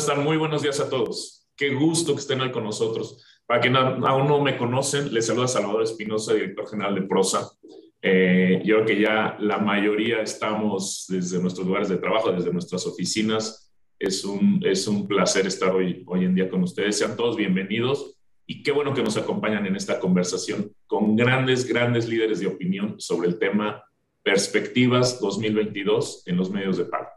están? Muy buenos días a todos. Qué gusto que estén hoy con nosotros. Para quienes aún no me conocen, les saluda Salvador Espinosa, director general de Prosa. Yo creo que ya la mayoría estamos desde nuestros lugares de trabajo, desde nuestras oficinas. Es un placer estar hoy en día con ustedes. Sean todos bienvenidos y qué bueno que nos acompañan en esta conversación con grandes líderes de opinión sobre el tema Perspectivas 2022 en los medios de pago.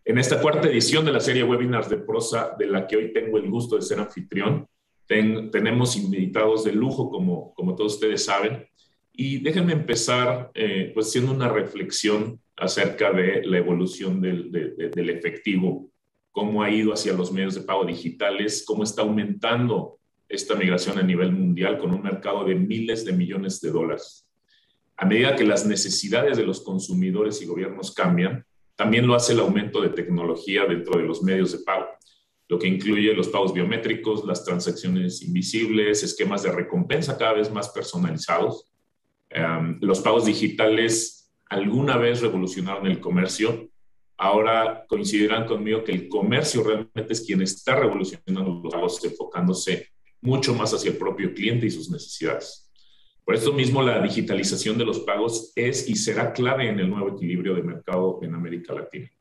En esta cuarta edición de la serie Webinars de Prosa, de la que hoy tengo el gusto de ser anfitrión, tenemos invitados de lujo, como todos ustedes saben, y déjenme empezar pues haciendo una reflexión acerca de la evolución del efectivo, cómo ha ido hacia los medios de pago digitales, cómo está aumentando esta migración a nivel mundial con un mercado de miles de millones de dólares. A medida que las necesidades de los consumidores y gobiernos cambian, también lo hace el aumento de tecnología dentro de los medios de pago, lo que incluye los pagos biométricos, las transacciones invisibles, esquemas de recompensa cada vez más personalizados. Los pagos digitales alguna vez revolucionaron el comercio. Ahora coincidirán conmigo que el comercio realmente es quien está revolucionando los pagos, enfocándose mucho más hacia el propio cliente y sus necesidades. Por eso mismo, la digitalización de los pagos es y será clave en el nuevo equilibrio de mercado en América Latina.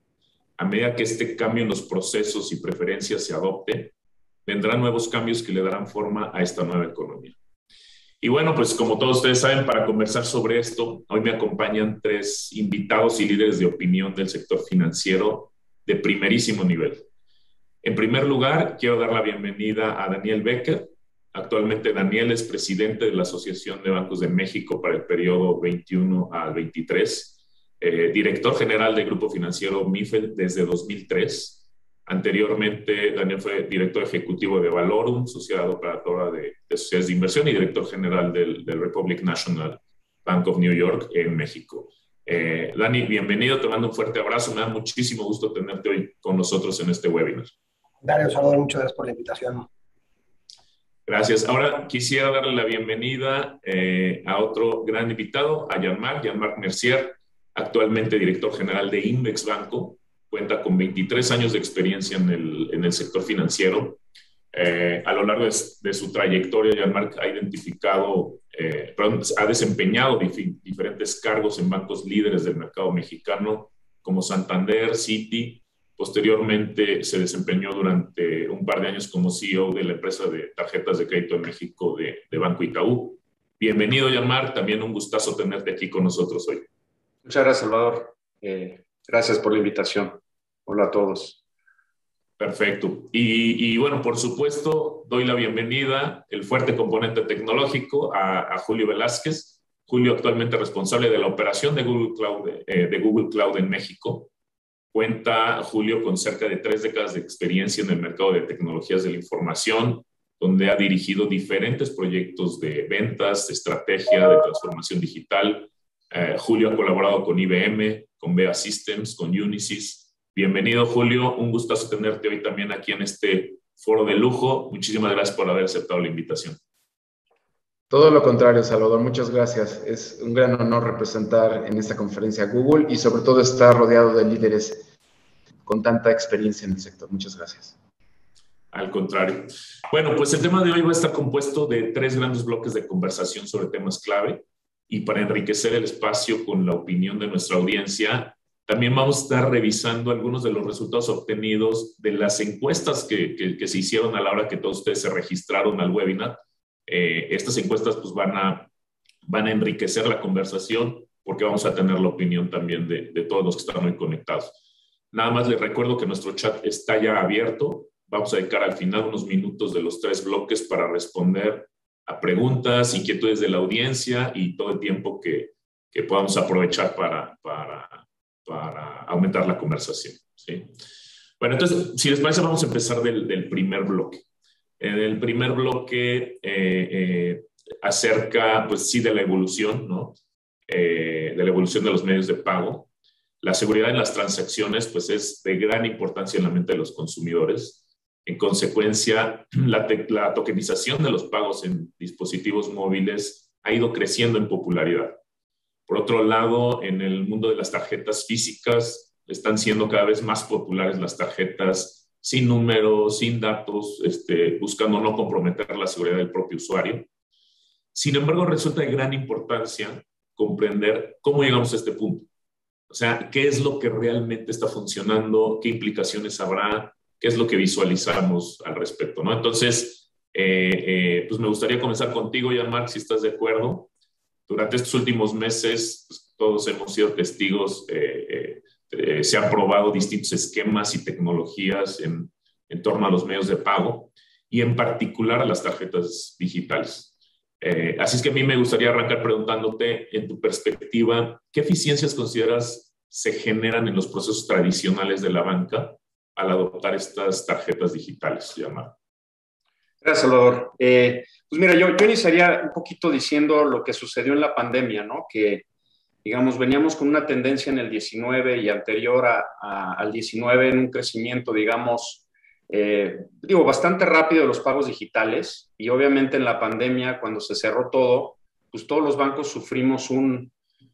A medida que este cambio en los procesos y preferencias se adopte, vendrán nuevos cambios que le darán forma a esta nueva economía. Y bueno, pues como todos ustedes saben, para conversar sobre esto, hoy me acompañan tres invitados y líderes de opinión del sector financiero de primerísimo nivel. En primer lugar, quiero dar la bienvenida a Daniel Becker. Actualmente Daniel es presidente de la Asociación de Bancos de México para el periodo 21 al 23, director general del Grupo Financiero MIFEL desde 2003. Anteriormente, Daniel fue director ejecutivo de Valorum, sociedad operadora de sociedades de inversión, y director general del Republic National Bank of New York en México. Dani, bienvenido, te mando un fuerte abrazo. Me da muchísimo gusto tenerte hoy con nosotros en este webinar. Dario, Salvador, muchas gracias por la invitación. Gracias. Ahora quisiera darle la bienvenida a otro gran invitado, a Jean-Marc Mercier, actualmente director general de Invex Banco. Cuenta con 23 años de experiencia en el sector financiero. A lo largo de su trayectoria, Jean-Marc ha desempeñado diferentes cargos en bancos líderes del mercado mexicano, como Santander, Citi. Posteriormente se desempeñó durante un par de años como CEO de la empresa de tarjetas de crédito en México de Banco Itaú. Bienvenido, Jean-Marc. También un gustazo tenerte aquí con nosotros hoy. Muchas gracias, Salvador. Gracias por la invitación. Hola a todos. Perfecto. Y bueno, por supuesto, doy la bienvenida, el fuerte componente tecnológico, a Julio Velázquez. Julio, actualmente responsable de la operación de Google Cloud en México. Cuenta Julio con cerca de 3 décadas de experiencia en el mercado de tecnologías de la información, donde ha dirigido diferentes proyectos de ventas, de estrategia, de transformación digital. Julio ha colaborado con IBM, con BEA Systems, con Unisys. Bienvenido, Julio. Un gustazo tenerte hoy también aquí en este foro de lujo. Muchísimas gracias por haber aceptado la invitación. Todo lo contrario, Salvador. Muchas gracias. Es un gran honor representar en esta conferencia Google y sobre todo estar rodeado de líderes con tanta experiencia en el sector. Muchas gracias. Al contrario. Bueno, pues el tema de hoy va a estar compuesto de 3 grandes bloques de conversación sobre temas clave, y para enriquecer el espacio con la opinión de nuestra audiencia, también vamos a estar revisando algunos de los resultados obtenidos de las encuestas que se hicieron a la hora que todos ustedes se registraron al webinar. Estas encuestas pues van a enriquecer la conversación porque vamos a tener la opinión también de todos los que están hoy conectados. Nada más les recuerdo que nuestro chat está ya abierto. Vamos a dedicar al final unos minutos de los 3 bloques para responder a preguntas, inquietudes de la audiencia y todo el tiempo que podamos aprovechar para aumentar la conversación, ¿sí? Bueno, entonces, si les parece, vamos a empezar del primer bloque. En el primer bloque acerca, pues sí, de la evolución, ¿no? De la evolución de los medios de pago. La seguridad en las transacciones, pues es de gran importancia en la mente de los consumidores. En consecuencia, la tokenización de los pagos en dispositivos móviles ha ido creciendo en popularidad. Por otro lado, en el mundo de las tarjetas físicas, están siendo cada vez más populares las tarjetas sin números, sin datos, buscando no comprometer la seguridad del propio usuario. Sin embargo, resulta de gran importancia comprender cómo llegamos a este punto. O sea, qué es lo que realmente está funcionando, qué implicaciones habrá, qué es lo que visualizamos al respecto, ¿no? Entonces, pues me gustaría comenzar contigo, Jean-Marc, si estás de acuerdo. Durante estos últimos meses, pues, todos hemos sido testigos, se han probado distintos esquemas y tecnologías en torno a los medios de pago y en particular a las tarjetas digitales. Así es que a mí me gustaría arrancar preguntándote, en tu perspectiva, ¿qué eficiencias consideras se generan en los procesos tradicionales de la banca al adoptar estas tarjetas digitales, Jean-Marc? Gracias, Salvador. Pues mira, yo iniciaría un poquito diciendo lo que sucedió en la pandemia, ¿no? Que, digamos, veníamos con una tendencia en el 19 y anterior al 19 en un crecimiento, digamos, bastante rápido de los pagos digitales, y obviamente en la pandemia, cuando se cerró todo, pues todos los bancos sufrimos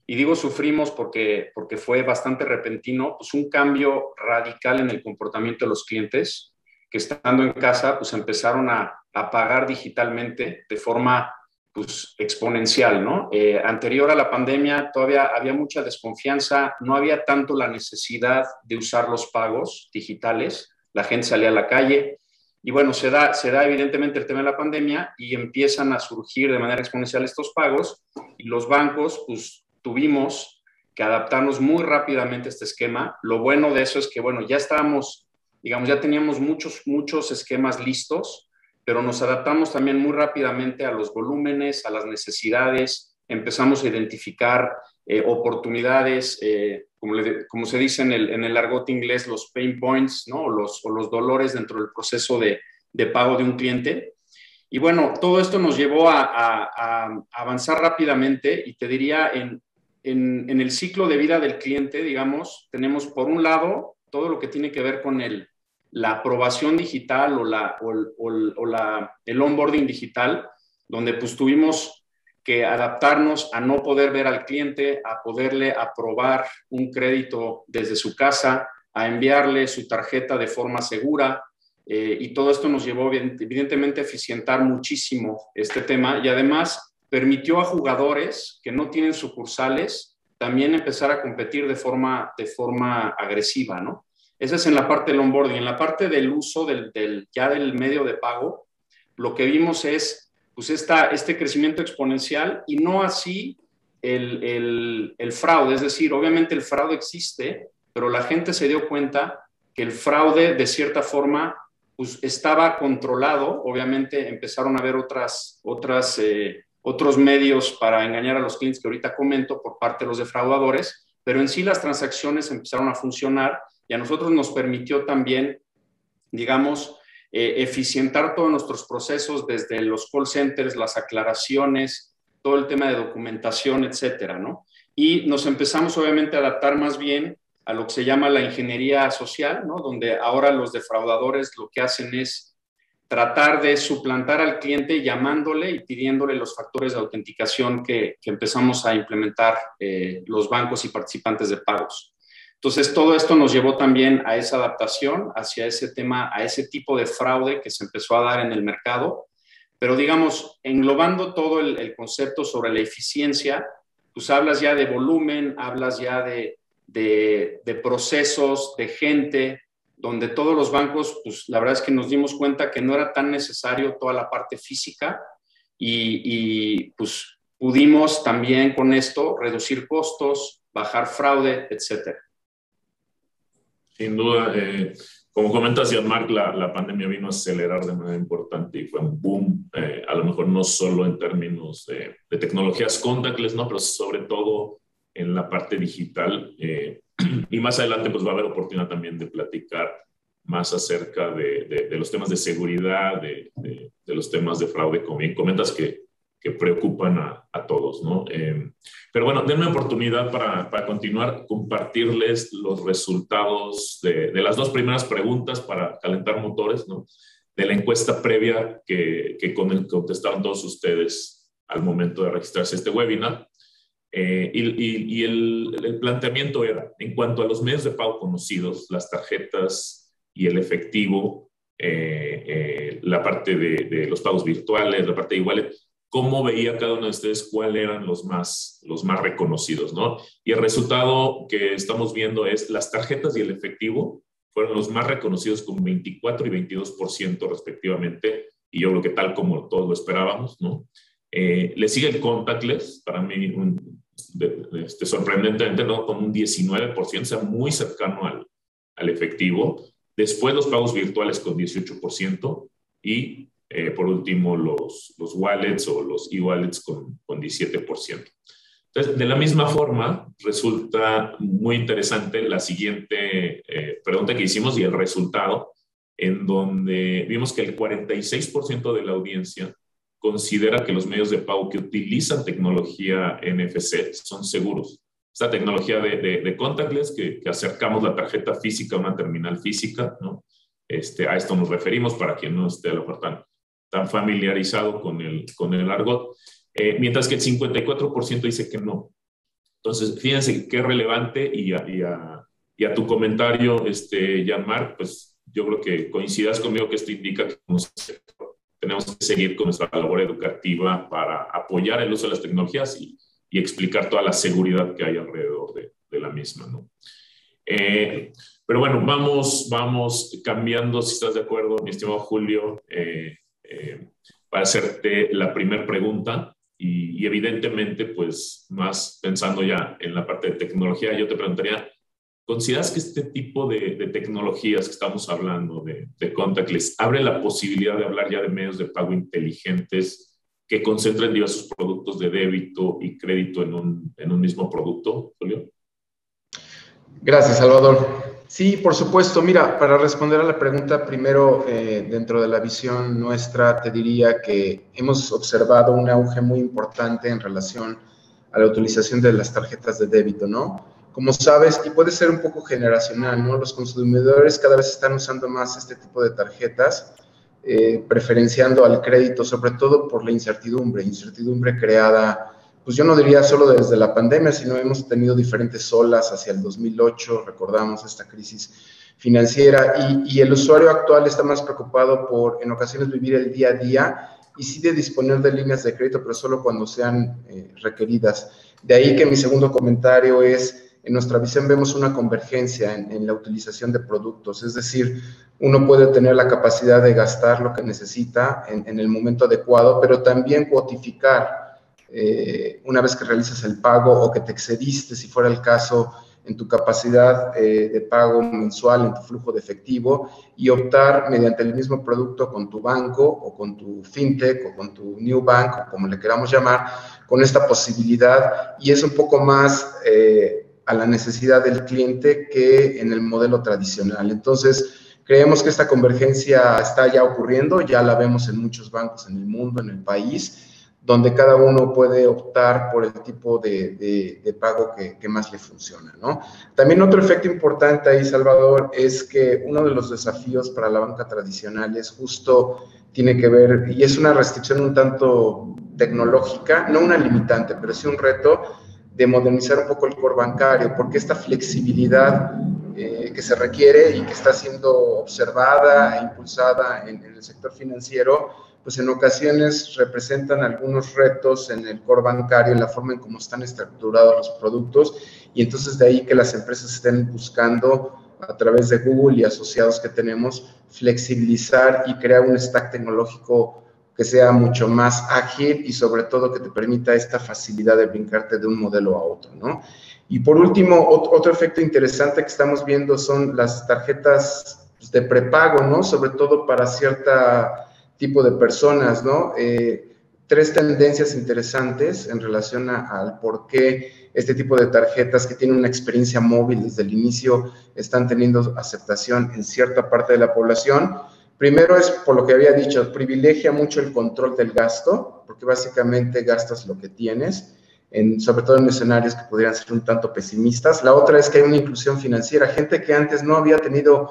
y digo sufrimos porque fue bastante repentino, pues un cambio radical en el comportamiento de los clientes, que estando en casa, pues empezaron a pagar digitalmente de forma pues exponencial, ¿no? Anterior a la pandemia todavía había mucha desconfianza, no había tanto la necesidad de usar los pagos digitales, la gente salía a la calle y bueno, se da evidentemente el tema de la pandemia y empiezan a surgir de manera exponencial estos pagos y los bancos pues tuvimos que adaptarnos muy rápidamente a este esquema. Lo bueno de eso es que bueno, ya estábamos, digamos, ya teníamos muchos esquemas listos, pero nos adaptamos también muy rápidamente a los volúmenes, a las necesidades, empezamos a identificar oportunidades, como se dice en el argot inglés, los pain points, ¿no? o los dolores dentro del proceso de pago de un cliente. Y bueno, todo esto nos llevó a avanzar rápidamente y te diría en el ciclo de vida del cliente, digamos, tenemos por un lado todo lo que tiene que ver con la aprobación digital el onboarding digital, donde pues tuvimos que adaptarnos a no poder ver al cliente, a poderle aprobar un crédito desde su casa, a enviarle su tarjeta de forma segura, y todo esto nos llevó evidentemente a eficientar muchísimo este tema y además permitió a jugadores que no tienen sucursales también empezar a competir de forma agresiva, ¿no? Esa es en la parte del onboarding. En la parte del uso ya del medio de pago, lo que vimos es pues este crecimiento exponencial y no así el fraude. Es decir, obviamente el fraude existe, pero la gente se dio cuenta que el fraude de cierta forma pues, estaba controlado. Obviamente empezaron a haber otros medios para engañar a los clientes que ahorita comento por parte de los defraudadores, pero en sí las transacciones empezaron a funcionar y a nosotros nos permitió también, digamos, eficientar todos nuestros procesos desde los call centers, las aclaraciones, todo el tema de documentación, etcétera, ¿no? Y nos empezamos obviamente a adaptar más bien a lo que se llama la ingeniería social, ¿no? Donde ahora los defraudadores lo que hacen es tratar de suplantar al cliente llamándole y pidiéndole los factores de autenticación que empezamos a implementar los bancos y participantes de pagos. Entonces, todo esto nos llevó también a esa adaptación hacia ese tema, a ese tipo de fraude que se empezó a dar en el mercado. Pero, digamos, englobando todo el concepto sobre la eficiencia, pues hablas ya de volumen, hablas ya de procesos, de gente, donde todos los bancos, pues la verdad es que nos dimos cuenta que no era tan necesario toda la parte física y pues pudimos también con esto reducir costos, bajar fraude, etcétera. Sin duda, como comentas, Jean-Marc, la pandemia vino a acelerar de manera importante y fue un boom, a lo mejor no solo en términos de tecnologías contactless, ¿no? Pero sobre todo en la parte digital. Y más adelante pues va a haber oportunidad también de platicar más acerca de los temas de seguridad, de los temas de fraude, como bien comentas, que preocupan a todos, ¿no? Pero bueno, denme oportunidad para continuar, compartirles los resultados de las dos primeras preguntas para calentar motores, ¿no? De la encuesta previa que contestaron todos ustedes al momento de registrarse este webinar. Y el planteamiento era, en cuanto a los medios de pago conocidos, las tarjetas y el efectivo, la parte de los pagos virtuales, la parte de e-wallet, ¿cómo veía cada uno de ustedes cuáles eran los más reconocidos, ¿no? Y el resultado que estamos viendo es las tarjetas y el efectivo fueron los más reconocidos con 24 y 22% respectivamente, y yo creo que tal como todos lo esperábamos, ¿no? Le sigue el contactless, para mí sorprendentemente, ¿no? Con un 19%, o sea, muy cercano al efectivo. Después los pagos virtuales con 18% y por último los wallets o los e-wallets con 17%. Entonces, de la misma forma, resulta muy interesante la siguiente pregunta que hicimos y el resultado, en donde vimos que el 46% de la audiencia considera que los medios de pago que utilizan tecnología NFC son seguros. Esta tecnología de contactless, que acercamos la tarjeta física a una terminal física, ¿no? A esto nos referimos para quien no esté a lo mejor tan familiarizado con el argot. Mientras que el 54% dice que no. Entonces, fíjense qué relevante, y a tu comentario, Jean-Marc, pues yo creo que coincidas conmigo que esto indica que tenemos que seguir con nuestra labor educativa para apoyar el uso de las tecnologías y explicar toda la seguridad que hay alrededor de la misma, ¿no? Pero bueno, vamos cambiando, si estás de acuerdo, mi estimado Julio, para hacerte la primera pregunta. Y evidentemente, pues más pensando ya en la parte de tecnología, yo te preguntaría, ¿consideras que este tipo de tecnologías que estamos hablando, de contactless, abre la posibilidad de hablar ya de medios de pago inteligentes que concentren diversos productos de débito y crédito en un mismo producto, Julio? Gracias, Salvador. Sí, por supuesto. Mira, para responder a la pregunta, primero, dentro de la visión nuestra, te diría que hemos observado un auge muy importante en relación a la utilización de las tarjetas de débito, ¿no? Como sabes, y puede ser un poco generacional, ¿no? Los consumidores cada vez están usando más este tipo de tarjetas, preferenciando al crédito, sobre todo por la incertidumbre creada, pues yo no diría solo desde la pandemia, sino hemos tenido diferentes olas hacia el 2008, recordamos esta crisis financiera, y el usuario actual está más preocupado por, en ocasiones, vivir el día a día y sí de disponer de líneas de crédito, pero solo cuando sean requeridas. De ahí que mi segundo comentario es, en nuestra visión vemos una convergencia en la utilización de productos, es decir, uno puede tener la capacidad de gastar lo que necesita en el momento adecuado, pero también cuotificar una vez que realizas el pago o que te excediste, si fuera el caso, en tu capacidad de pago mensual, en tu flujo de efectivo, y optar mediante el mismo producto con tu banco o con tu fintech o con tu new bank, o como le queramos llamar, con esta posibilidad, y es un poco más a la necesidad del cliente que en el modelo tradicional. Entonces, creemos que esta convergencia está ya ocurriendo, ya la vemos en muchos bancos en el mundo, en el país, donde cada uno puede optar por el tipo de pago que más le funciona, ¿no? También otro efecto importante ahí, Salvador, es que uno de los desafíos para la banca tradicional es justo, tiene que ver, y es una restricción un tanto tecnológica, no una limitante, pero sí un reto de modernizar un poco el core bancario, porque esta flexibilidad que se requiere y que está siendo observada e impulsada en el sector financiero, pues en ocasiones representan algunos retos en el core bancario, en la forma en cómo están estructurados los productos, y entonces de ahí que las empresas estén buscando, a través de Google y asociados que tenemos, flexibilizar y crear un stack tecnológico que sea mucho más ágil y sobre todo que te permita esta facilidad de brincarte de un modelo a otro, ¿no? Y por último, otro efecto interesante que estamos viendo son las tarjetas de prepago, ¿no? Sobre todo para cierta tipo de personas, ¿no? Tres tendencias interesantes en relación al por qué este tipo de tarjetas que tienen una experiencia móvil desde el inicio están teniendo aceptación en cierta parte de la población. Primero es, por lo que había dicho, privilegia mucho el control del gasto, porque básicamente gastas lo que tienes, sobre todo en escenarios que podrían ser un tanto pesimistas. La otra es que hay una inclusión financiera, gente que antes no había tenido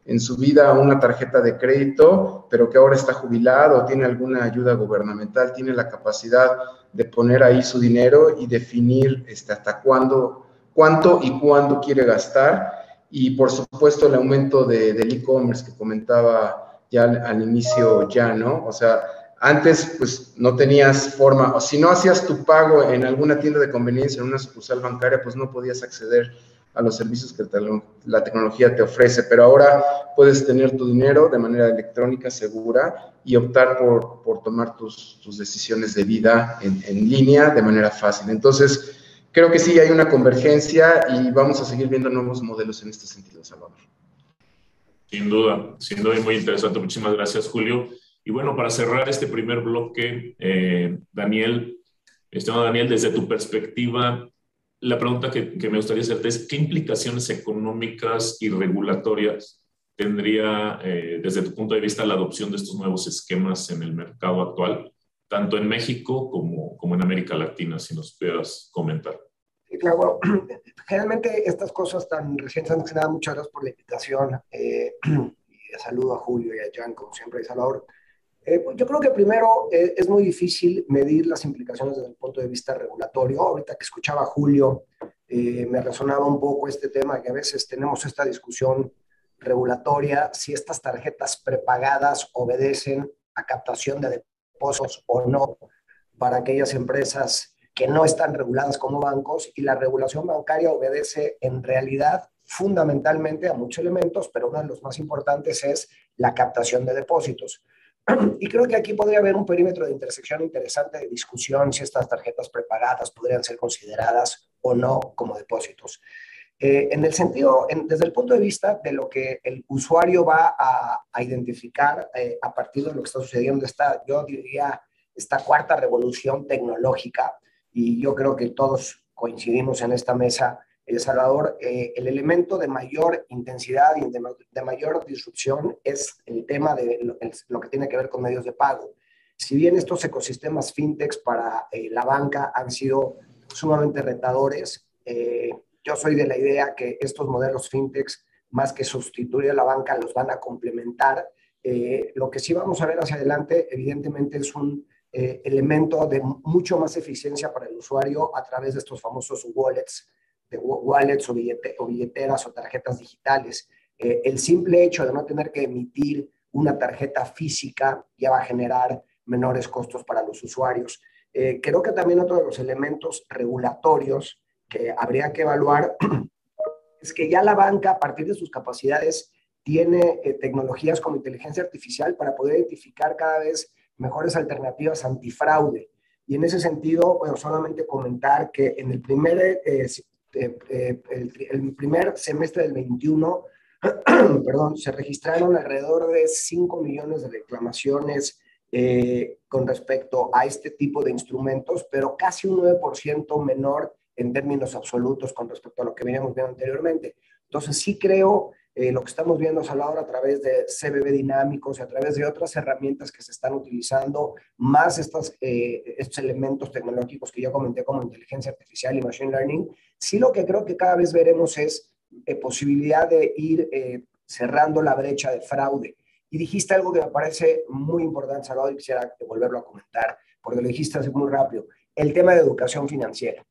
en su vida una tarjeta de crédito, pero que ahora está jubilado o tiene alguna ayuda gubernamental, tiene la capacidad de poner ahí su dinero y definir hasta cuánto y cuándo quiere gastar. y por supuesto el aumento del e-commerce que comentaba ya al inicio ya, ¿no? O sea, antes pues no tenías forma, o si no hacías tu pago en alguna tienda de conveniencia, en una sucursal bancaria, pues no podías acceder a los servicios que la tecnología te ofrece, pero ahora puedes tener tu dinero de manera electrónica, segura, y optar por tomar tus decisiones de vida en línea de manera fácil. Entonces, creo que sí hay una convergencia y vamos a seguir viendo nuevos modelos en este sentido, Salvador. Sin duda, y muy interesante. Muchísimas gracias, Julio. Y bueno, para cerrar este primer bloque, Daniel, estimado Daniel, desde tu perspectiva, la pregunta que me gustaría hacerte es, ¿qué implicaciones económicas y regulatorias tendría, desde tu punto de vista, la adopción de estos nuevos esquemas en el mercado actual, tanto en México como en América Latina, si nos pudieras comentar? Sí, claro, bueno, generalmente estas cosas tan recientes, antes que nada, muchas gracias por la invitación. Y saludo a Julio y a Jan, como siempre, y Salvador. Pues yo creo que primero es muy difícil medir las implicaciones desde el punto de vista regulatorio. Ahorita que escuchaba a Julio, me resonaba un poco este tema que a veces tenemos esta discusión regulatoria, si estas tarjetas prepagadas obedecen a captación de depósitos o no para aquellas empresas que no están reguladas como bancos, y la regulación bancaria obedece en realidad fundamentalmente a muchos elementos, pero uno de los más importantes es la captación de depósitos. Y creo que aquí podría haber un perímetro de intersección interesante de discusión si estas tarjetas prepagadas podrían ser consideradas o no como depósitos. En el sentido, desde el punto de vista de lo que el usuario va a identificar a partir de lo que está sucediendo, yo diría, esta cuarta revolución tecnológica, y yo creo que todos coincidimos en esta mesa, El Salvador, el elemento de mayor intensidad y de mayor disrupción es el tema de lo que tiene que ver con medios de pago. Si bien estos ecosistemas fintechs para la banca han sido sumamente retadores, yo soy de la idea que estos modelos fintechs, más que sustituir a la banca, los van a complementar. Lo que sí vamos a ver hacia adelante, evidentemente, es un elemento de mucho más eficiencia para el usuario a través de estos famosos wallets, o billeteras o tarjetas digitales. El simple hecho de no tener que emitir una tarjeta física ya va a generar menores costos para los usuarios. Creo que también otro de los elementos regulatorios que habría que evaluar es que ya la banca, a partir de sus capacidades, tiene tecnologías como inteligencia artificial para poder identificar cada vez mejores alternativas antifraude. Y en ese sentido, bueno, solamente comentar que en el primer semestre del 21, perdón, se registraron alrededor de 5 millones de reclamaciones con respecto a este tipo de instrumentos, pero casi un 9% menor en términos absolutos con respecto a lo que veníamos viendo anteriormente. Entonces sí creo lo que estamos viendo, Salvador, a través de CBB dinámicos y a través de otras herramientas que se están utilizando, más estos elementos tecnológicos que yo comenté como inteligencia artificial y machine learning, sí lo que creo que cada vez veremos es posibilidad de ir cerrando la brecha de fraude. Y dijiste algo que me parece muy importante, Salvador, y quisiera volverlo a comentar, porque lo dijiste así muy rápido, el tema de educación financiera.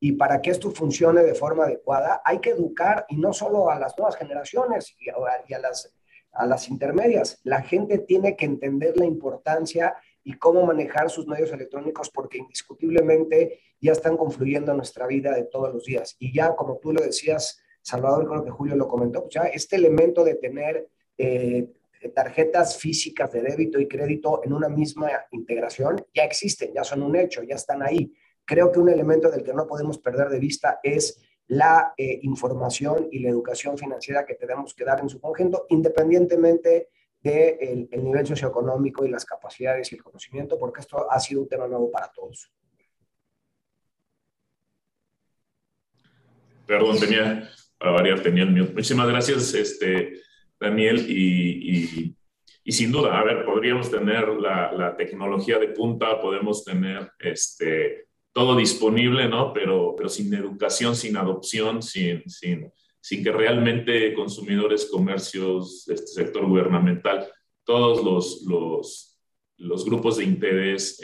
Y para que esto funcione de forma adecuada, hay que educar, y no solo a las nuevas generaciones y a las intermedias. La gente tiene que entender la importancia y cómo manejar sus medios electrónicos, porque indiscutiblemente ya están confluyendo en nuestra vida de todos los días. Y ya, como tú lo decías, Salvador, creo que Julio lo comentó, pues ya este elemento de tener tarjetas físicas de débito y crédito en una misma integración ya existen, ya son un hecho, ya están ahí. Creo que un elemento del que no podemos perder de vista es la información y la educación financiera que tenemos que dar en su conjunto, independientemente del nivel socioeconómico y las capacidades y el conocimiento, porque esto ha sido un tema nuevo para todos. Perdón, para variar, tenía el mute. Muchísimas gracias, Daniel, y sin duda, a ver, podríamos tener la tecnología de punta, podemos tener todo disponible, ¿no? Pero sin educación, sin adopción, sin que realmente consumidores, comercios, sector gubernamental, todos los grupos de interés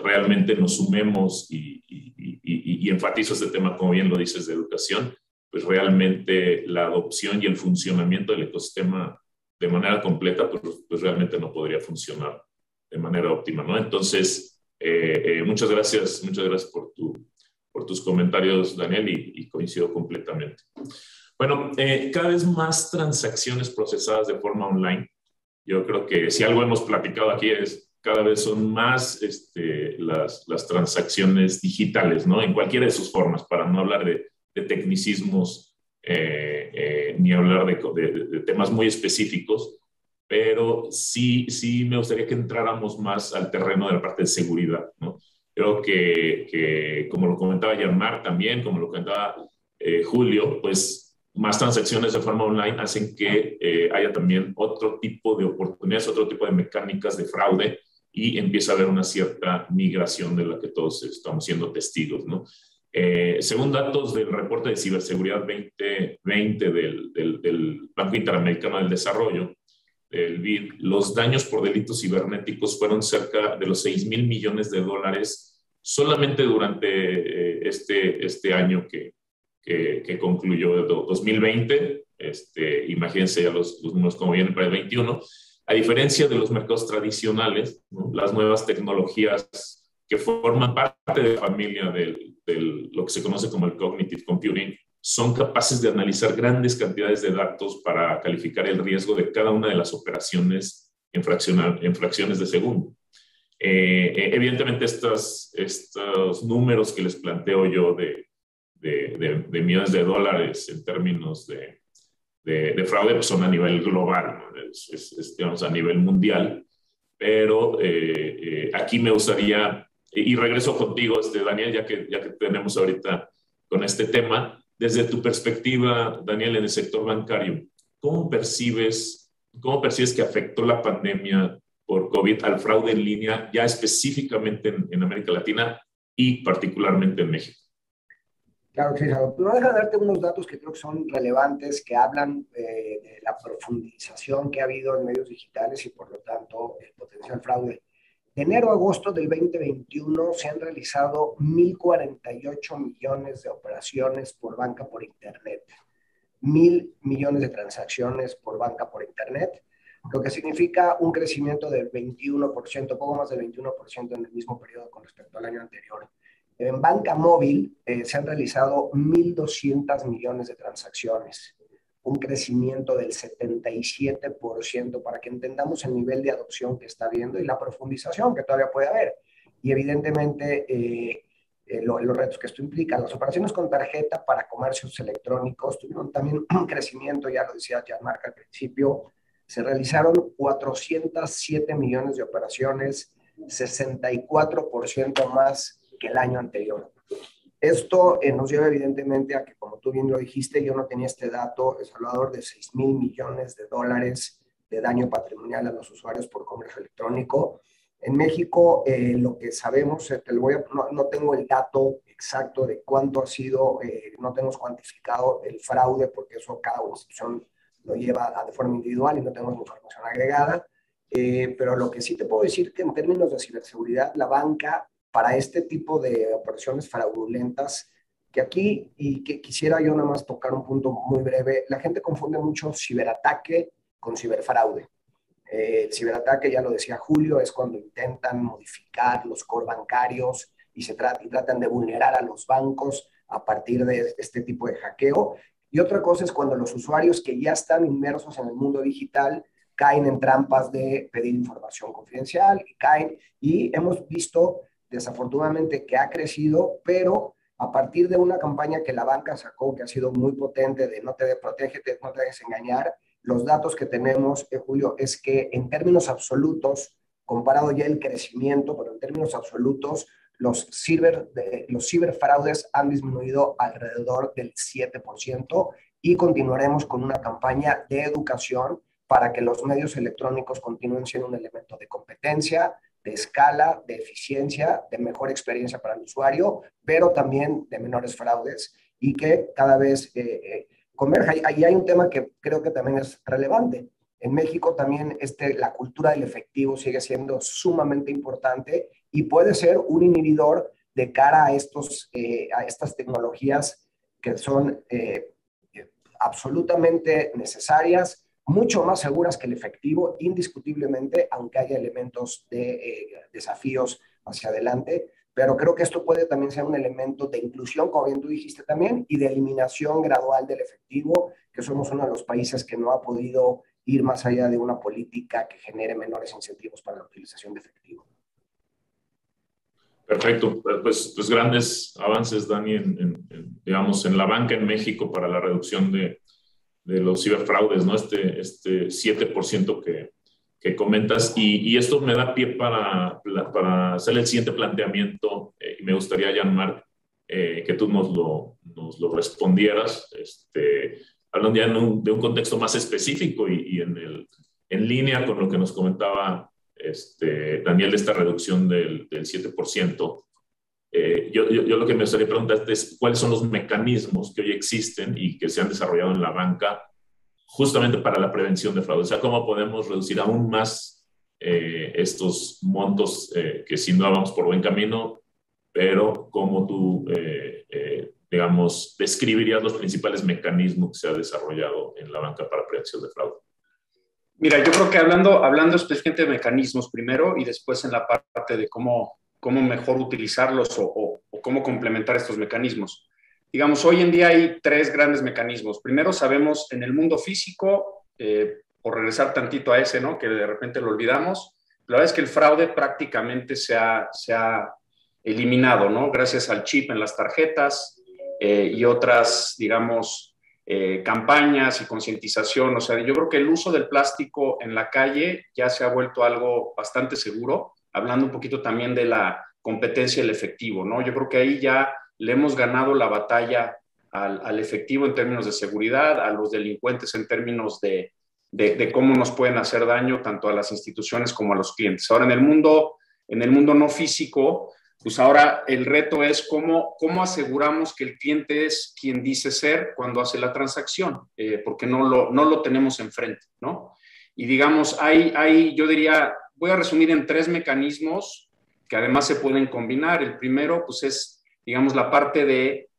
realmente nos sumemos y enfatizo este tema, como bien lo dices, de educación, pues realmente la adopción y el funcionamiento del ecosistema de manera completa, pues realmente no podría funcionar de manera óptima, ¿no? Entonces, muchas gracias por tus comentarios, Daniel, y coincido completamente. Bueno, cada vez más transacciones procesadas de forma online. Yo creo que si algo hemos platicado aquí es cada vez son más las transacciones digitales, ¿no? En cualquiera de sus formas, para no hablar de tecnicismos ni hablar de temas muy específicos, pero sí me gustaría que entráramos más al terreno de la parte de seguridad, ¿no? Creo que como lo comentaba Yanmar también, como lo comentaba Julio, pues más transacciones de forma online hacen que haya también otro tipo de oportunidades, otro tipo de mecánicas de fraude y empieza a haber una cierta migración de la que todos estamos siendo testigos, ¿no? Según datos del reporte de ciberseguridad 2020 del Banco Interamericano del Desarrollo, el BID, los daños por delitos cibernéticos fueron cerca de los 6,000 millones de dólares solamente durante este año que concluyó 2020. Imagínense ya los números como vienen para el 21. A diferencia de los mercados tradicionales, ¿no? Las nuevas tecnologías que forman parte de la familia de lo que se conoce como el cognitive computing son capaces de analizar grandes cantidades de datos para calificar el riesgo de cada una de las operaciones en fracciones de segundo. Evidentemente, estos números que les planteo yo de millones de dólares en términos de fraude pues son a nivel global, ¿no? Digamos, a nivel mundial, pero aquí me gustaría, y regreso contigo, Daniel, ya que tenemos ahorita con este tema, desde tu perspectiva, Daniel, en el sector bancario, ¿cómo percibes que afectó la pandemia por COVID al fraude en línea, ya específicamente en América Latina y particularmente en México? Claro que sí, Salvador. No deja de darte unos datos que creo que son relevantes, que hablan de la profundización que ha habido en medios digitales y por lo tanto el potencial fraude. De enero a agosto del 2021 se han realizado 1.048 millones de operaciones por banca por Internet. 1.000 millones de transacciones por banca por Internet, lo que significa un crecimiento del 21%, poco más del 21% en el mismo periodo con respecto al año anterior. En banca móvil se han realizado 1.200 millones de transacciones, un crecimiento del 77%, para que entendamos el nivel de adopción que está habiendo y la profundización que todavía puede haber. Y evidentemente los retos que esto implica. Las operaciones con tarjeta para comercios electrónicos tuvieron también un crecimiento, ya lo decía Yanmar al principio, se realizaron 407 millones de operaciones, 64% más que el año anterior. Esto nos lleva evidentemente a que, como tú bien lo dijiste, yo no tenía este dato, Salvador, de 6,000 millones de dólares de daño patrimonial a los usuarios por comercio electrónico. En México, lo que sabemos, no tengo el dato exacto de cuánto ha sido, no tenemos cuantificado el fraude, porque eso cada institución lo lleva de forma individual y no tenemos información agregada. Pero lo que sí te puedo decir que en términos de ciberseguridad, la banca, para este tipo de operaciones fraudulentas, que aquí, y que quisiera yo nada más tocar un punto muy breve, la gente confunde mucho ciberataque con ciberfraude. El ciberataque, ya lo decía Julio, es cuando intentan modificar los core bancarios y tratan de vulnerar a los bancos a partir de este tipo de hackeo. Y otra cosa es cuando los usuarios que ya están inmersos en el mundo digital caen en trampas de pedir información confidencial y hemos visto desafortunadamente que ha crecido, pero a partir de una campaña que la banca sacó, que ha sido muy potente, de protégete, no te dejes engañar, los datos que tenemos, Julio, es que en términos absolutos, comparado ya el crecimiento, pero en términos absolutos, los ciberfraudes han disminuido alrededor del 7% y continuaremos con una campaña de educación para que los medios electrónicos continúen siendo un elemento de competencia, de escala, de eficiencia, de mejor experiencia para el usuario, pero también de menores fraudes y que cada vez converja. Ahí hay un tema que creo que también es relevante. En México también la cultura del efectivo sigue siendo sumamente importante y puede ser un inhibidor de cara a estas tecnologías que son absolutamente necesarias, mucho más seguras que el efectivo, indiscutiblemente, aunque haya elementos de desafíos hacia adelante. Pero creo que esto puede también ser un elemento de inclusión, como bien tú dijiste también, y de eliminación gradual del efectivo, que somos uno de los países que no ha podido ir más allá de una política que genere menores incentivos para la utilización de efectivo. Perfecto, pues grandes avances, Dani, digamos, en la banca en México para la reducción de los ciberfraudes, ¿no? Este 7% que comentas, y esto me da pie para hacer el siguiente planteamiento, y me gustaría, Jean-Marc, que tú nos lo respondieras, hablando ya de un contexto más específico y en línea con lo que nos comentaba Daniel de esta reducción del 7%. Yo lo que me gustaría preguntarte es cuáles son los mecanismos que hoy existen y que se han desarrollado en la banca justamente para la prevención de fraude. O sea, cómo podemos reducir aún más estos montos que sin duda vamos por buen camino, pero cómo tú, digamos, describirías los principales mecanismos que se ha desarrollado en la banca para prevención de fraude. Mira, yo creo que hablando específicamente de mecanismos primero y después en la parte de cómo mejor utilizarlos o cómo complementar estos mecanismos. Digamos, hoy en día hay 3 grandes mecanismos. Primero, sabemos en el mundo físico, por regresar tantito a ese, ¿no? Que de repente lo olvidamos, la verdad es que el fraude prácticamente se ha eliminado, ¿no? Gracias al chip en las tarjetas y otras, digamos, campañas y concientización. O sea, yo creo que el uso del plástico en la calle ya se ha vuelto algo bastante seguro, hablando un poquito también de la competencia del efectivo, ¿no? Yo creo que ahí ya le hemos ganado la batalla al efectivo en términos de seguridad, a los delincuentes en términos de cómo nos pueden hacer daño tanto a las instituciones como a los clientes. Ahora, en el mundo no físico, pues ahora el reto es cómo aseguramos que el cliente es quien dice ser cuando hace la transacción, porque no lo tenemos enfrente, ¿no? Y digamos, yo diría, voy a resumir en 3 mecanismos que además se pueden combinar. El primero, pues es, digamos, la parte de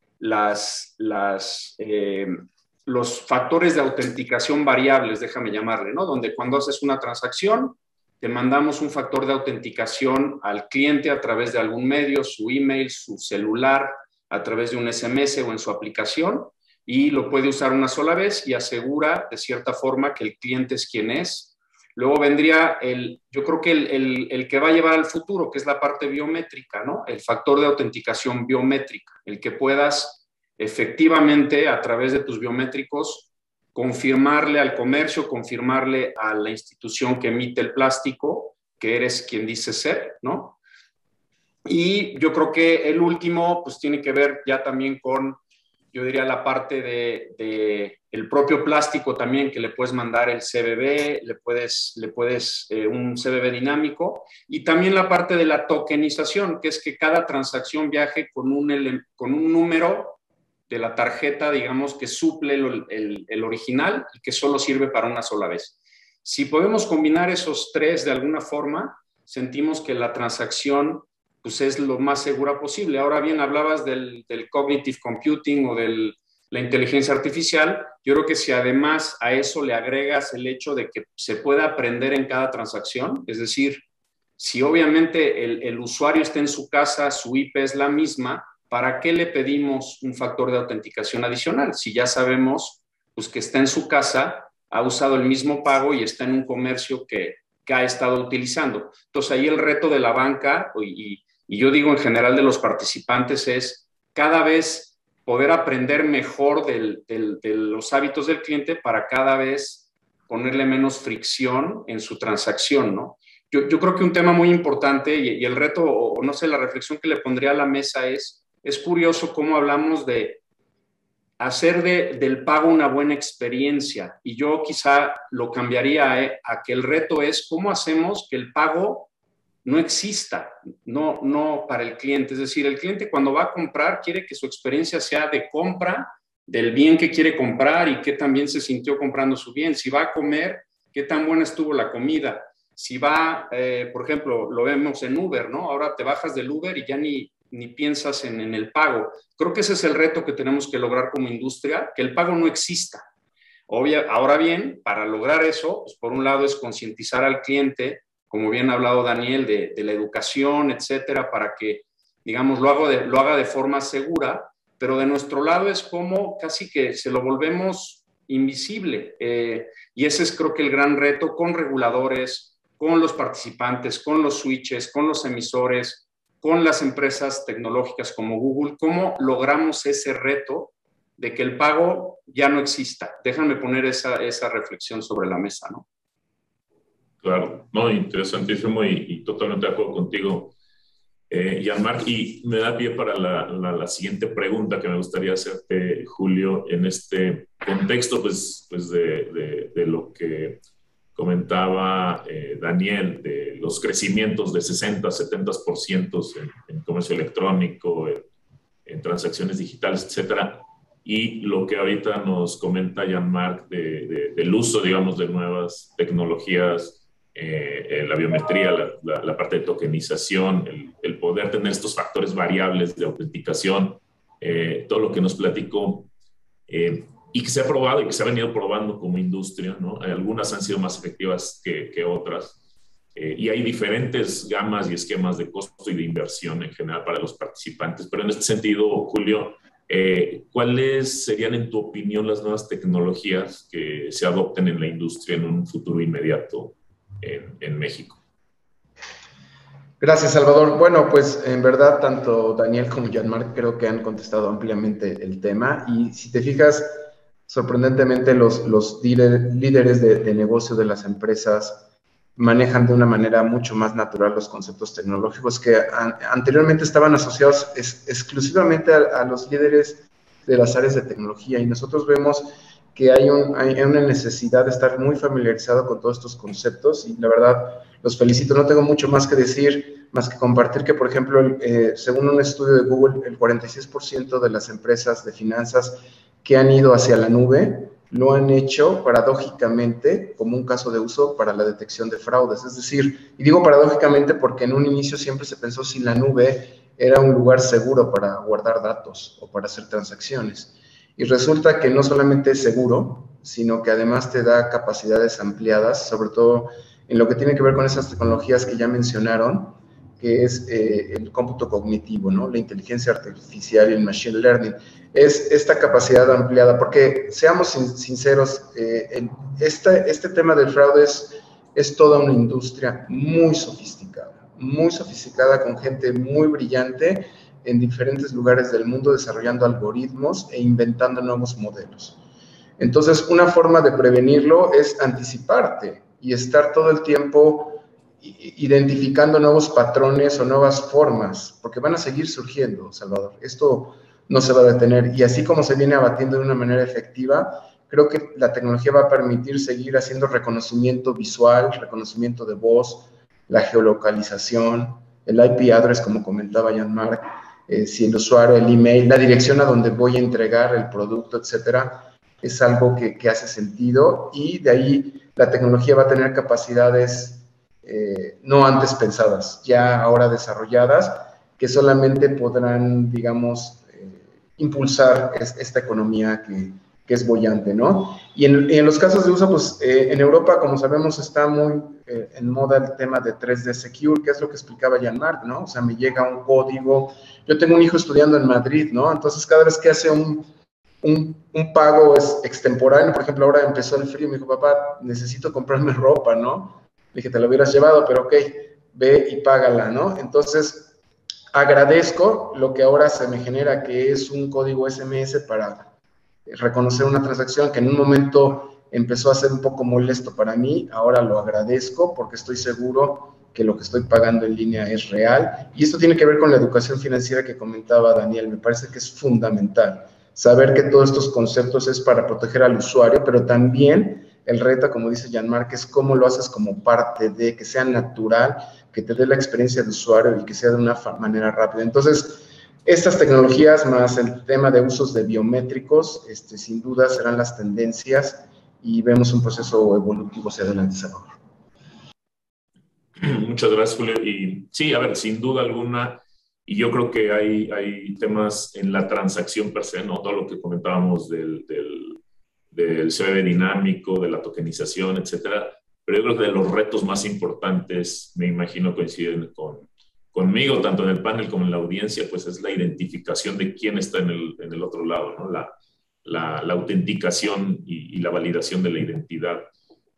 los factores de autenticación variables, déjame llamarle, ¿no? Donde cuando haces una transacción, te mandamos un factor de autenticación al cliente a través de algún medio, su email, su celular, a través de un SMS o en su aplicación, y lo puede usar una sola vez y asegura de cierta forma que el cliente es quien es. Luego vendría yo creo que el que va a llevar al futuro, que es la parte biométrica, ¿no? El factor de autenticación biométrica, el que puedas efectivamente a través de tus biométricos confirmarle al comercio, confirmarle a la institución que emite el plástico que eres quien dice ser, ¿no? Y yo creo que el último, pues tiene que ver ya también con, yo diría, la parte de el propio plástico también, que le puedes mandar el CBB, le puedes un CBB dinámico, y también la parte de la tokenización, que es que cada transacción viaje con un número de la tarjeta, digamos, que suple el original y que solo sirve para una sola vez. Si podemos combinar esos 3 de alguna forma, sentimos que la transacción pues, es lo más segura posible. Ahora bien, hablabas del cognitive computing o de la inteligencia artificial. Yo creo que si además a eso le agregas el hecho de que se pueda aprender en cada transacción, es decir, si obviamente el usuario está en su casa, su IP es la misma, ¿para qué le pedimos un factor de autenticación adicional? Si ya sabemos pues, que está en su casa, ha usado el mismo pago y está en un comercio que ha estado utilizando. Entonces, ahí el reto de la banca, y yo digo en general de los participantes, es cada vez poder aprender mejor de los hábitos del cliente para cada vez ponerle menos fricción en su transacción, ¿no? Yo creo que un tema muy importante y el reto, o no sé, la reflexión que le pondría a la mesa es curioso cómo hablamos de hacer del pago una buena experiencia, y yo quizá lo cambiaría a que el reto es cómo hacemos que el pago no exista, no para el cliente. Es decir, el cliente cuando va a comprar quiere que su experiencia sea de compra del bien que quiere comprar y qué tan bien se sintió comprando su bien. Si va a comer, qué tan buena estuvo la comida. Si va, por ejemplo, lo vemos en Uber, ¿no? Ahora te bajas del Uber y ya ni piensas en el pago. Creo que ese es el reto que tenemos que lograr como industria, que el pago no exista, Ahora bien, para lograr eso, pues por un lado es concientizar al cliente, como bien ha hablado Daniel, de la educación, etcétera, para que, digamos, lo haga de forma segura, pero de nuestro lado es como casi que se lo volvemos invisible. Y ese es, creo que, el gran reto con reguladores, con los participantes, con los switches, con los emisores, con las empresas tecnológicas como Google. ¿Cómo logramos ese reto de que el pago ya no exista? Déjame poner esa reflexión sobre la mesa, ¿no? Claro, no, interesantísimo y totalmente de acuerdo contigo, Jean-Marc. Y me da pie para la siguiente pregunta que me gustaría hacerte, Julio, en este contexto pues de lo que comentaba Daniel, de los crecimientos de 60-70% en comercio electrónico, en transacciones digitales, etcétera. Y lo que ahorita nos comenta Jean-Marc del uso, digamos, de nuevas tecnologías, la biometría, la parte de tokenización, el poder tener estos factores variables de autenticación, todo lo que nos platicó, y que se ha probado y que se ha venido probando como industria, ¿no? Algunas han sido más efectivas que otras. Y hay diferentes gamas y esquemas de costo y de inversión en general para los participantes. Pero en este sentido, Julio, ¿cuáles serían, en tu opinión, las nuevas tecnologías que se adopten en la industria en un futuro inmediato en México? Gracias, Salvador. Bueno, pues en verdad tanto Daniel como Jean-Marc creo que han contestado ampliamente el tema, y si te fijas, sorprendentemente los líderes de negocio de las empresas manejan de una manera mucho más natural los conceptos tecnológicos que anteriormente estaban asociados exclusivamente a los líderes de las áreas de tecnología, y nosotros vemos que hay una necesidad de estar muy familiarizado con todos estos conceptos, y la verdad los felicito. No tengo mucho más que decir, más que compartir que, por ejemplo, según un estudio de Google, el 46% de las empresas de finanzas que han ido hacia la nube lo han hecho paradójicamente como un caso de uso para la detección de fraudes. Es decir, y digo paradójicamente porque en un inicio siempre se pensó si la nube era un lugar seguro para guardar datos o para hacer transacciones. Y resulta que no solamente es seguro, sino que además te da capacidades ampliadas, sobre todo en lo que tiene que ver con esas tecnologías que ya mencionaron, que es el cómputo cognitivo, ¿no? La inteligencia artificial y el machine learning. Es esta capacidad ampliada, porque seamos sinceros, este tema del fraude es toda una industria muy sofisticada, con gente muy brillante en diferentes lugares del mundo desarrollando algoritmos e inventando nuevos modelos. Entonces, una forma de prevenirlo es anticiparte y estar todo el tiempo identificando nuevos patrones o nuevas formas, porque van a seguir surgiendo, Salvador. Esto no se va a detener, y así como se viene abatiendo de una manera efectiva, creo que la tecnología va a permitir seguir haciendo reconocimiento visual, reconocimiento de voz, la geolocalización, el IP address, como comentaba Jean-Marc, si el usuario, el email, la dirección a donde voy a entregar el producto, etcétera, es algo que hace sentido, y de ahí la tecnología va a tener capacidades no antes pensadas, ya ahora desarrolladas, que solamente podrán, digamos, impulsar esta economía que es boyante, ¿no? Y en los casos de uso, pues en Europa, como sabemos, está muy en moda el tema de 3D Secure, que es lo que explicaba Jean-Marc, ¿no? O sea, me llega un código. Yo tengo un hijo estudiando en Madrid, ¿no? Entonces, cada vez que hace un pago extemporáneo, por ejemplo, ahora empezó el frío, me dijo, papá, necesito comprarme ropa, ¿no? Le dije, te lo hubieras llevado, pero ok, ve y págala, ¿no? Entonces, agradezco lo que ahora se me genera, que es un código SMS para reconocer una transacción que en un momento empezó a ser un poco molesto para mí. Ahora lo agradezco porque estoy seguro que lo que estoy pagando en línea es real. Y esto tiene que ver con la educación financiera que comentaba Daniel. Me parece que es fundamental saber que todos estos conceptos es para proteger al usuario, pero también el reto, como dice Jean-Marc, es cómo lo haces como parte de, que sea natural, que te dé la experiencia de usuario y que sea de una manera rápida. Entonces, estas tecnologías más el tema de usos de biométricos, sin duda serán las tendencias, y vemos un proceso evolutivo hacia adelante, Salvador. Muchas gracias, Julio. Y sí, a ver, sin duda alguna, y yo creo que hay temas en la transacción per se, ¿no? Todo lo que comentábamos del CBD dinámico, de la tokenización, etcétera. Pero yo creo que de los retos más importantes, me imagino coinciden conmigo, tanto en el panel como en la audiencia, pues es la identificación de quién está en el otro lado, ¿no? La autenticación y la validación de la identidad.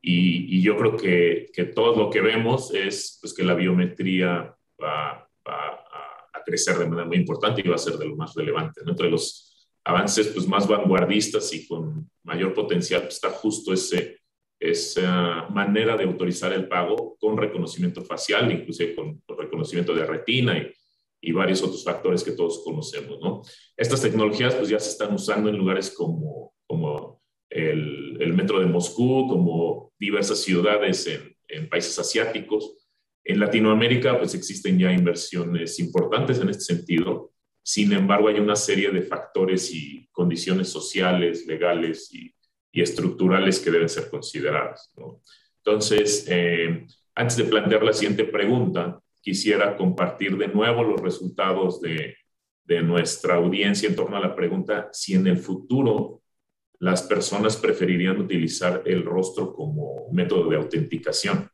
Y yo creo que todo lo que vemos es pues, que la biometría va a crecer de manera muy importante y va a ser de lo más relevante, ¿no? Entre los avances pues, más vanguardistas y con mayor potencial pues, está justo esa manera de autorizar el pago con reconocimiento facial, inclusive con reconocimiento de retina y varios otros factores que todos conocemos, ¿no? Estas tecnologías pues, ya se están usando en lugares como el metro de Moscú, como diversas ciudades en países asiáticos. En Latinoamérica, pues existen ya inversiones importantes en este sentido. Sin embargo, hay una serie de factores y condiciones sociales, legales y estructurales que deben ser consideradas, ¿no? Entonces, antes de plantear la siguiente pregunta, quisiera compartir de nuevo los resultados de nuestra audiencia en torno a la pregunta si en el futuro las personas preferirían utilizar el rostro como método de autenticación.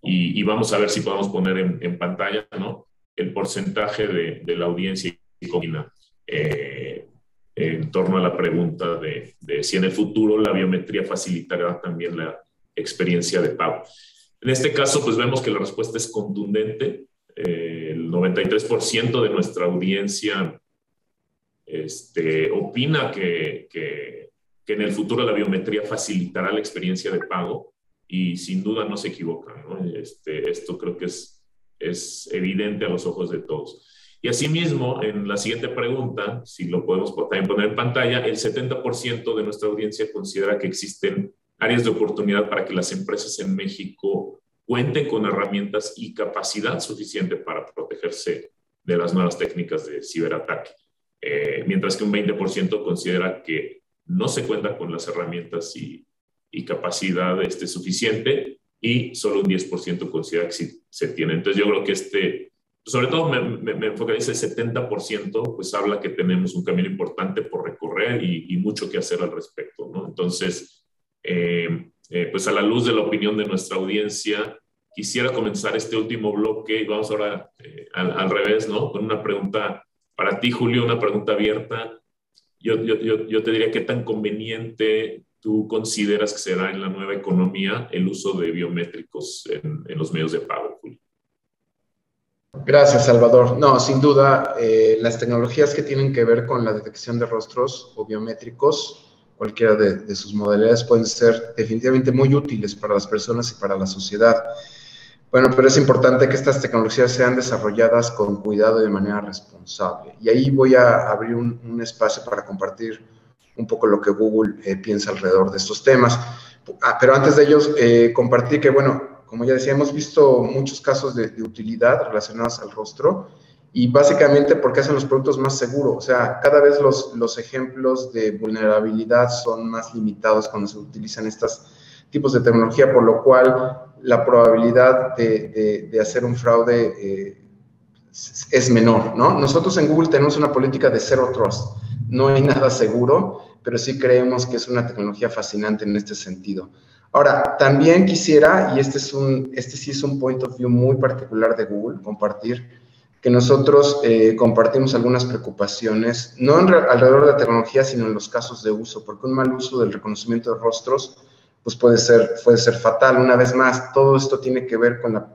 Y vamos a ver si podemos poner en pantalla, ¿no?, el porcentaje de la audiencia en torno a la pregunta de si en el futuro la biometría facilitará también la experiencia de pago. En este caso, pues vemos que la respuesta es contundente. El 93% de nuestra audiencia opina que en el futuro la biometría facilitará la experiencia de pago y sin duda no se equivocan, ¿no? Esto creo que es evidente a los ojos de todos. Y asimismo, en la siguiente pregunta, si lo podemos también poner en pantalla, el 70% de nuestra audiencia considera que existen áreas de oportunidad para que las empresas en México cuenten con herramientas y capacidad suficiente para protegerse de las nuevas técnicas de ciberataque. Mientras que un 20% considera que no se cuenta con las herramientas y capacidad suficiente, y solo un 10% considera que sí se tiene. Entonces yo creo que sobre todo me enfocaliza el 70%, pues habla que tenemos un camino importante por recorrer y mucho que hacer al respecto, ¿no? Entonces, pues a la luz de la opinión de nuestra audiencia, quisiera comenzar este último bloque y vamos ahora al revés, ¿no? Con una pregunta para ti, Julio, una pregunta abierta. Yo te diría, ¿qué tan conveniente tú consideras que será en la nueva economía el uso de biométricos en los medios de pago, Julio? Gracias, Salvador. No, sin duda, las tecnologías que tienen que ver con la detección de rostros o biométricos, cualquiera de sus modalidades, pueden ser definitivamente muy útiles para las personas y para la sociedad. Bueno, pero es importante que estas tecnologías sean desarrolladas con cuidado y de manera responsable. Y ahí voy a abrir un espacio para compartir un poco lo que Google piensa alrededor de estos temas. Pero antes de ellos, compartir que, bueno, como ya decía, hemos visto muchos casos de utilidad relacionados al rostro y básicamente porque hacen los productos más seguros. O sea, cada vez los ejemplos de vulnerabilidad son más limitados cuando se utilizan estos tipos de tecnología, por lo cual la probabilidad de hacer un fraude es menor, ¿no? Nosotros en Google tenemos una política de Zero Trust. No hay nada seguro, pero sí creemos que es una tecnología fascinante en este sentido. Ahora, también quisiera, y este sí es un point of view muy particular de Google, compartir que nosotros compartimos algunas preocupaciones, no alrededor de la tecnología, sino en los casos de uso, porque un mal uso del reconocimiento de rostros pues puede ser fatal. Una vez más, todo esto tiene que ver con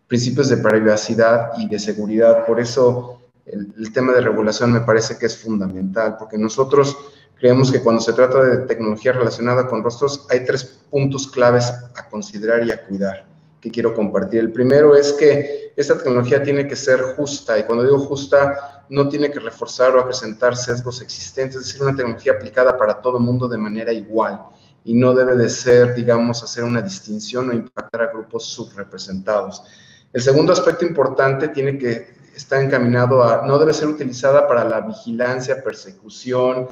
principios de privacidad y de seguridad. Por eso el tema de regulación me parece que es fundamental, porque nosotros creemos que cuando se trata de tecnología relacionada con rostros, hay 3 puntos claves a considerar y a cuidar, que quiero compartir. El primero es que esta tecnología tiene que ser justa, y cuando digo justa, no tiene que reforzar o acrecentar sesgos existentes, es decir, una tecnología aplicada para todo el mundo de manera igual, y no debe de ser, digamos, hacer una distinción o impactar a grupos subrepresentados. El segundo aspecto importante está encaminado a, no debe ser utilizada para la vigilancia, persecución,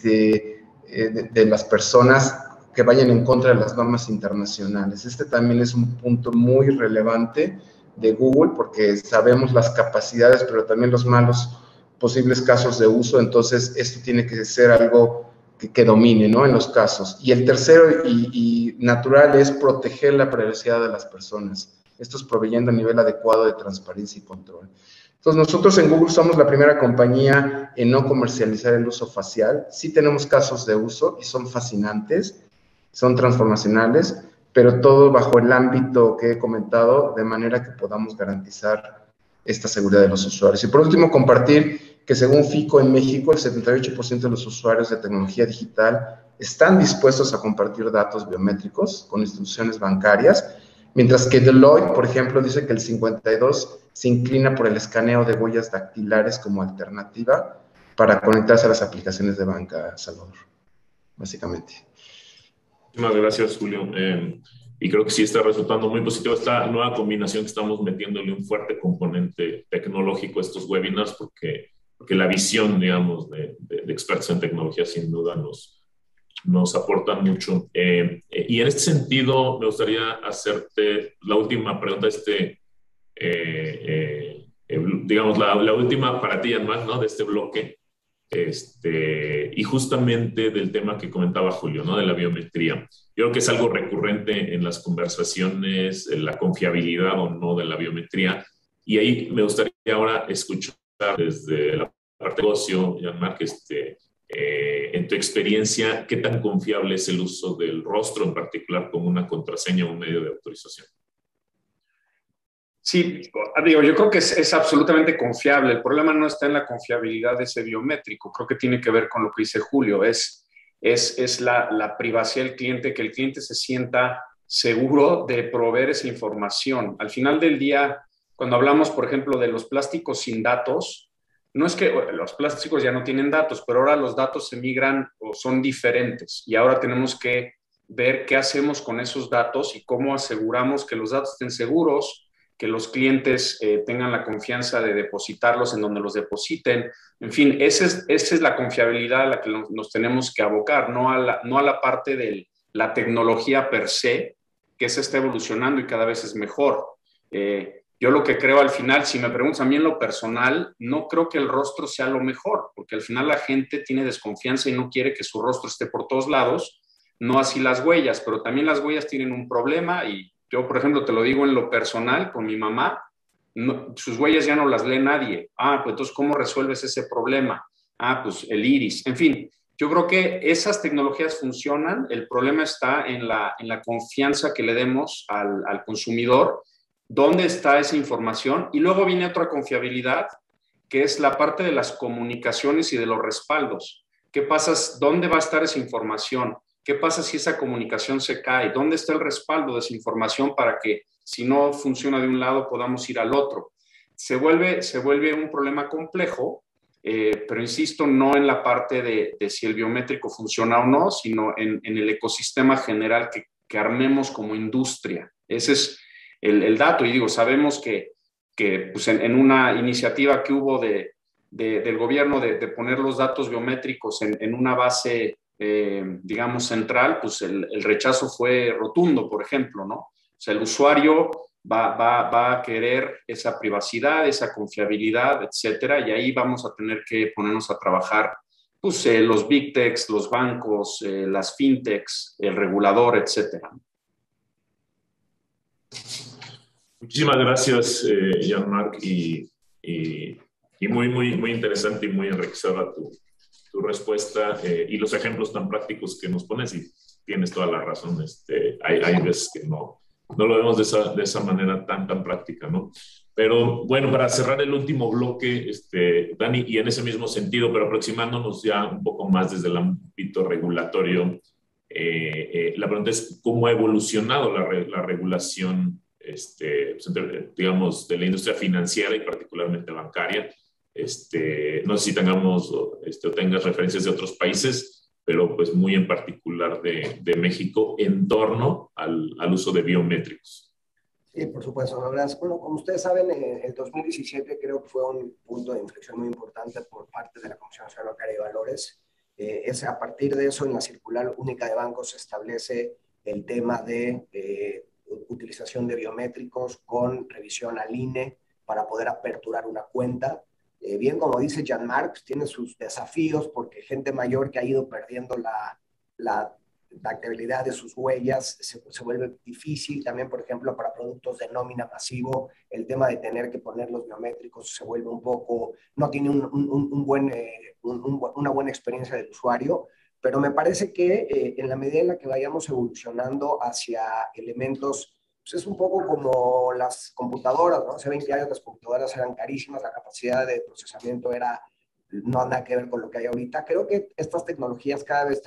de las personas que vayan en contra de las normas internacionales. Este también es un punto muy relevante de Google porque sabemos las capacidades, pero también los malos posibles casos de uso. Entonces, esto tiene que ser algo que domine, ¿no?, en los casos. Y el tercero y natural es proteger la privacidad de las personas. Esto es proveyendo a nivel adecuado de transparencia y control. Entonces, nosotros en Google somos la primera compañía en no comercializar el uso facial. Sí tenemos casos de uso y son fascinantes, son transformacionales, pero todo bajo el ámbito que he comentado, de manera que podamos garantizar esta seguridad de los usuarios. Y por último, compartir que según FICO en México, el 78% de los usuarios de tecnología digital están dispuestos a compartir datos biométricos con instituciones bancarias, mientras que Deloitte, por ejemplo, dice que el 52% se inclina por el escaneo de huellas dactilares como alternativa para conectarse a las aplicaciones de banca, Salvador, básicamente. Muchísimas gracias, Julio. Y creo que sí está resultando muy positivo esta nueva combinación que estamos metiéndole un fuerte componente tecnológico a estos webinars, porque la visión, digamos, de expertos en tecnología sin duda nos aportan mucho. Y en este sentido, me gustaría hacerte la última pregunta, digamos, la última para ti, Yanmar, ¿no?, de este bloque, y justamente del tema que comentaba Julio, ¿no?, de la biometría. Yo creo que es algo recurrente en las conversaciones, la confiabilidad o no de la biometría, y ahí me gustaría ahora escuchar desde la parte de negocio, Yanmar, en tu experiencia, ¿qué tan confiable es el uso del rostro en particular como una contraseña o un medio de autorización? Sí, digo, yo creo que es absolutamente confiable. El problema no está en la confiabilidad de ese biométrico. Creo que tiene que ver con lo que dice Julio. Es la privacidad del cliente, que el cliente se sienta seguro de proveer esa información. Al final del día, cuando hablamos, por ejemplo, de los plásticos sin datos, no es que los plásticos ya no tienen datos, pero ahora los datos se migran o son diferentes y ahora tenemos que ver qué hacemos con esos datos y cómo aseguramos que los datos estén seguros, que los clientes tengan la confianza de depositarlos en donde los depositen. En fin, esa es la confiabilidad a la que nos tenemos que abocar, no a la parte de la tecnología per se, que se está evolucionando y cada vez es mejor. Yo lo que creo al final, si me preguntas a mí en lo personal, no creo que el rostro sea lo mejor, porque al final la gente tiene desconfianza y no quiere que su rostro esté por todos lados, no así las huellas, pero también las huellas tienen un problema y yo, por ejemplo, te lo digo en lo personal, con mi mamá, sus huellas ya no las lee nadie. Pues entonces, ¿cómo resuelves ese problema? Pues el iris. En fin, yo creo que esas tecnologías funcionan. El problema está en la confianza que le demos al consumidor. ¿Dónde está esa información? Y luego viene otra confiabilidad, que es la parte de las comunicaciones y de los respaldos. ¿Qué pasa? ¿Dónde va a estar esa información? ¿Qué pasa si esa comunicación se cae? ¿Dónde está el respaldo de esa información para que si no funciona de un lado podamos ir al otro? Se vuelve un problema complejo, pero insisto, no en la parte de si el biométrico funciona o no, sino en el ecosistema general que armemos como industria. Ese es el dato. Y digo, sabemos que pues en una iniciativa que hubo del gobierno de poner los datos biométricos en una base digamos, central, pues el rechazo fue rotundo, por ejemplo, ¿no? O sea, el usuario va a querer esa privacidad, esa confiabilidad, etcétera, y ahí vamos a tener que ponernos a trabajar, pues, los big techs, los bancos, las fintechs, el regulador, etcétera. Muchísimas gracias, Jean-Marc, y muy interesante y muy enriquecedora tu respuesta y los ejemplos tan prácticos que nos pones, y tienes toda la razón. Hay veces que no lo vemos de esa manera tan práctica, ¿no? Pero bueno, para cerrar el último bloque, Dani, y en ese mismo sentido, pero aproximándonos ya un poco más desde el ámbito regulatorio, la pregunta es, ¿cómo ha evolucionado la regulación, digamos, de la industria financiera y particularmente bancaria? No sé si tengamos o tengas referencias de otros países, pero pues muy en particular de México en torno al uso de biométricos. Sí, por supuesto. La verdad es, bueno, como ustedes saben, el 2017 creo que fue un punto de inflexión muy importante por parte de la Comisión Nacional Bancaria de Valores. A partir de eso, en la circular única de bancos se establece el tema de utilización de biométricos con revisión al INE para poder aperturar una cuenta. bien como dice Jean-Marc, pues tiene sus desafíos porque gente mayor que ha ido perdiendo la tactibilidad de sus huellas se vuelve difícil. También, por ejemplo, para productos de nómina masivo, el tema de tener que poner los biométricos se vuelve un poco, no tiene una buena experiencia del usuario, pero me parece que en la medida en la que vayamos evolucionando hacia elementos, pues es un poco como las computadoras, ¿no? Hace 20 años las computadoras eran carísimas, la capacidad de procesamiento era no nada que ver con lo que hay ahorita. Creo que estas tecnologías cada vez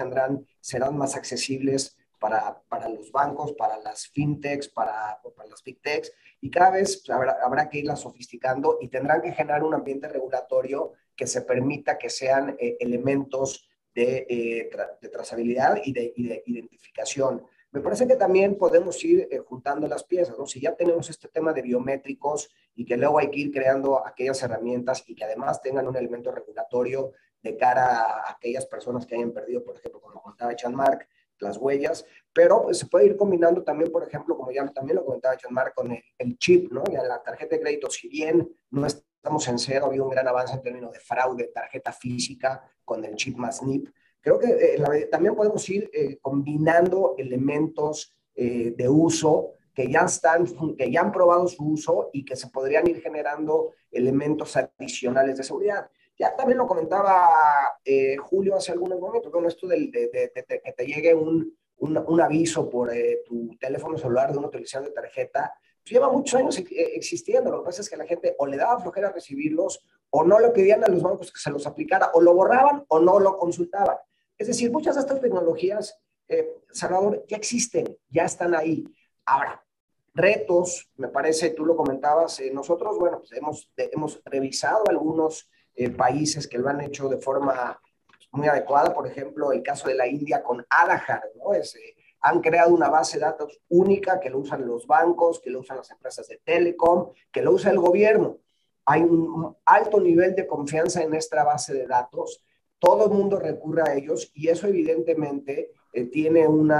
serán más accesibles para los bancos, para las fintechs, para las big techs, y cada vez habrá que irlas sofisticando y tendrán que generar un ambiente regulatorio que se permita que sean elementos de trazabilidad y de identificación. Me parece que también podemos ir juntando las piezas, ¿no? Si ya tenemos este tema de biométricos y que luego hay que ir creando aquellas herramientas y que además tengan un elemento regulatorio de cara a aquellas personas que hayan perdido, por ejemplo, como comentaba Jean-Marc, las huellas, pero pues, se puede ir combinando también, por ejemplo, como ya también lo comentaba Jean-Marc, con el chip, ¿no? Ya la tarjeta de crédito, si bien no estamos en cero, ha habido un gran avance en términos de fraude, tarjeta física con el chip más NIP. Creo que también podemos ir combinando elementos de uso que ya han probado su uso y que se podrían ir generando elementos adicionales de seguridad. Ya también lo comentaba Julio hace algunos momentos, bueno, esto de que te llegue un aviso por tu teléfono celular de una utilización de tarjeta, pues lleva muchos años existiendo. Lo que pasa es que la gente o le daba flojera recibirlos, o no le pedían a los bancos que se los aplicara, o lo borraban o no lo consultaban. Es decir, muchas de estas tecnologías, Salvador, ya existen, ya están ahí. Ahora, retos, me parece, tú lo comentabas, nosotros, bueno, pues hemos revisado algunos países que lo han hecho de forma muy adecuada, por ejemplo, el caso de la India con Aadhaar, ¿no? Han creado una base de datos única que lo usan los bancos, que lo usan las empresas de telecom, que lo usa el gobierno. Hay un alto nivel de confianza en esta base de datos, todo el mundo recurre a ellos y eso evidentemente tiene un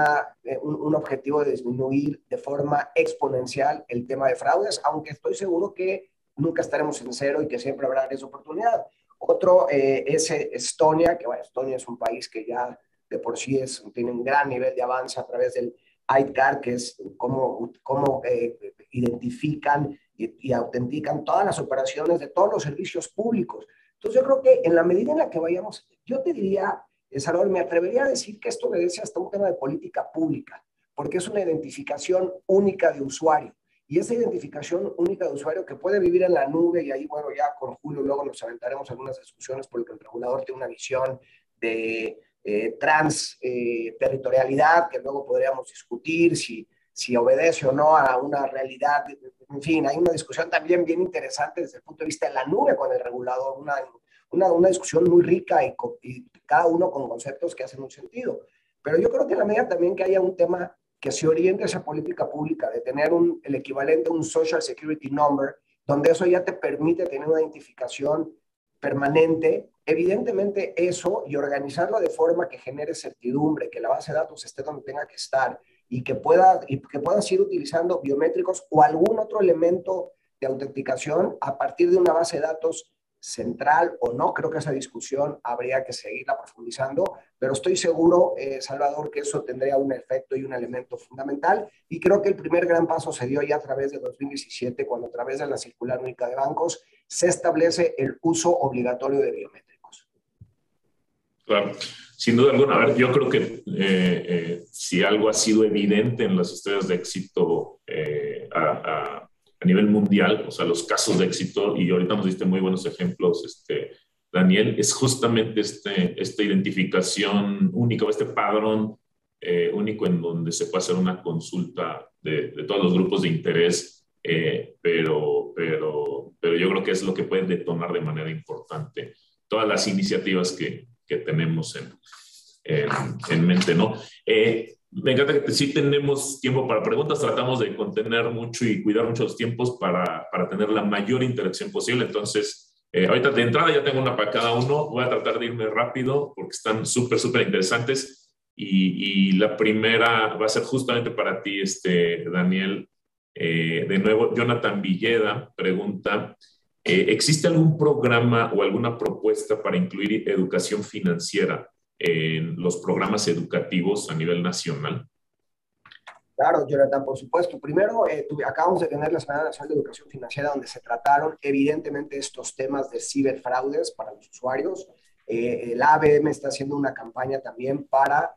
objetivo de disminuir de forma exponencial el tema de fraudes, aunque estoy seguro que nunca estaremos en cero y que siempre habrá esa oportunidad. Otro es Estonia, que bueno, Estonia es un país que ya de por sí tiene un gran nivel de avance a través del ICAR, que es cómo identifican y autentican todas las operaciones de todos los servicios públicos. Entonces yo creo que en la medida en la que vayamos, yo te diría, Salvador, me atrevería a decir que esto obedece hasta un tema de política pública, porque es una identificación única de usuario. Y esa identificación única de usuario que puede vivir en la nube, y ahí, bueno, ya con Julio luego nos aventaremos algunas discusiones porque el regulador tiene una visión de territorialidad que luego podríamos discutir si obedece o no a una realidad. En fin, hay una discusión también bien interesante desde el punto de vista de la nube con el regulador, una discusión muy rica y cada uno con conceptos que hacen un sentido. Pero yo creo que en la medida también que haya un tema que se oriente a esa política pública de tener el equivalente a un Social Security Number, donde eso ya te permite tener una identificación permanente, evidentemente eso y organizarlo de forma que genere certidumbre, que la base de datos esté donde tenga que estar y que puedas ir utilizando biométricos o algún otro elemento de autenticación a partir de una base de datos central o no. Creo que esa discusión habría que seguirla profundizando, pero estoy seguro, Salvador, que eso tendría un efecto y un elemento fundamental, y creo que el primer gran paso se dio ya a través de 2017, cuando a través de la Circular Única de Bancos se establece el uso obligatorio de biométricos. Claro, sin duda alguna. A ver, yo creo que si algo ha sido evidente en las historias de éxito a nivel mundial, o sea, los casos de éxito, y ahorita nos diste muy buenos ejemplos, Daniel, es justamente esta identificación única, o este padrón único en donde se puede hacer una consulta de todos los grupos de interés, pero yo creo que es lo que puede detonar de manera importante todas las iniciativas que tenemos en mente, ¿no? Me encanta que sí tenemos tiempo para preguntas, tratamos de contener mucho y cuidar mucho los tiempos para tener la mayor interacción posible. Entonces, ahorita de entrada ya tengo una para cada uno, voy a tratar de irme rápido porque están súper interesantes y la primera va a ser justamente para ti, Daniel. De nuevo, Jonathan Villeda pregunta, ¿Existe algún programa o alguna propuesta para incluir educación financiera en los programas educativos a nivel nacional? Claro, Jonathan, por supuesto. Primero, acabamos de tener la Semana Nacional de Educación Financiera, donde se trataron evidentemente estos temas de ciberfraudes para los usuarios. El ABM está haciendo una campaña también para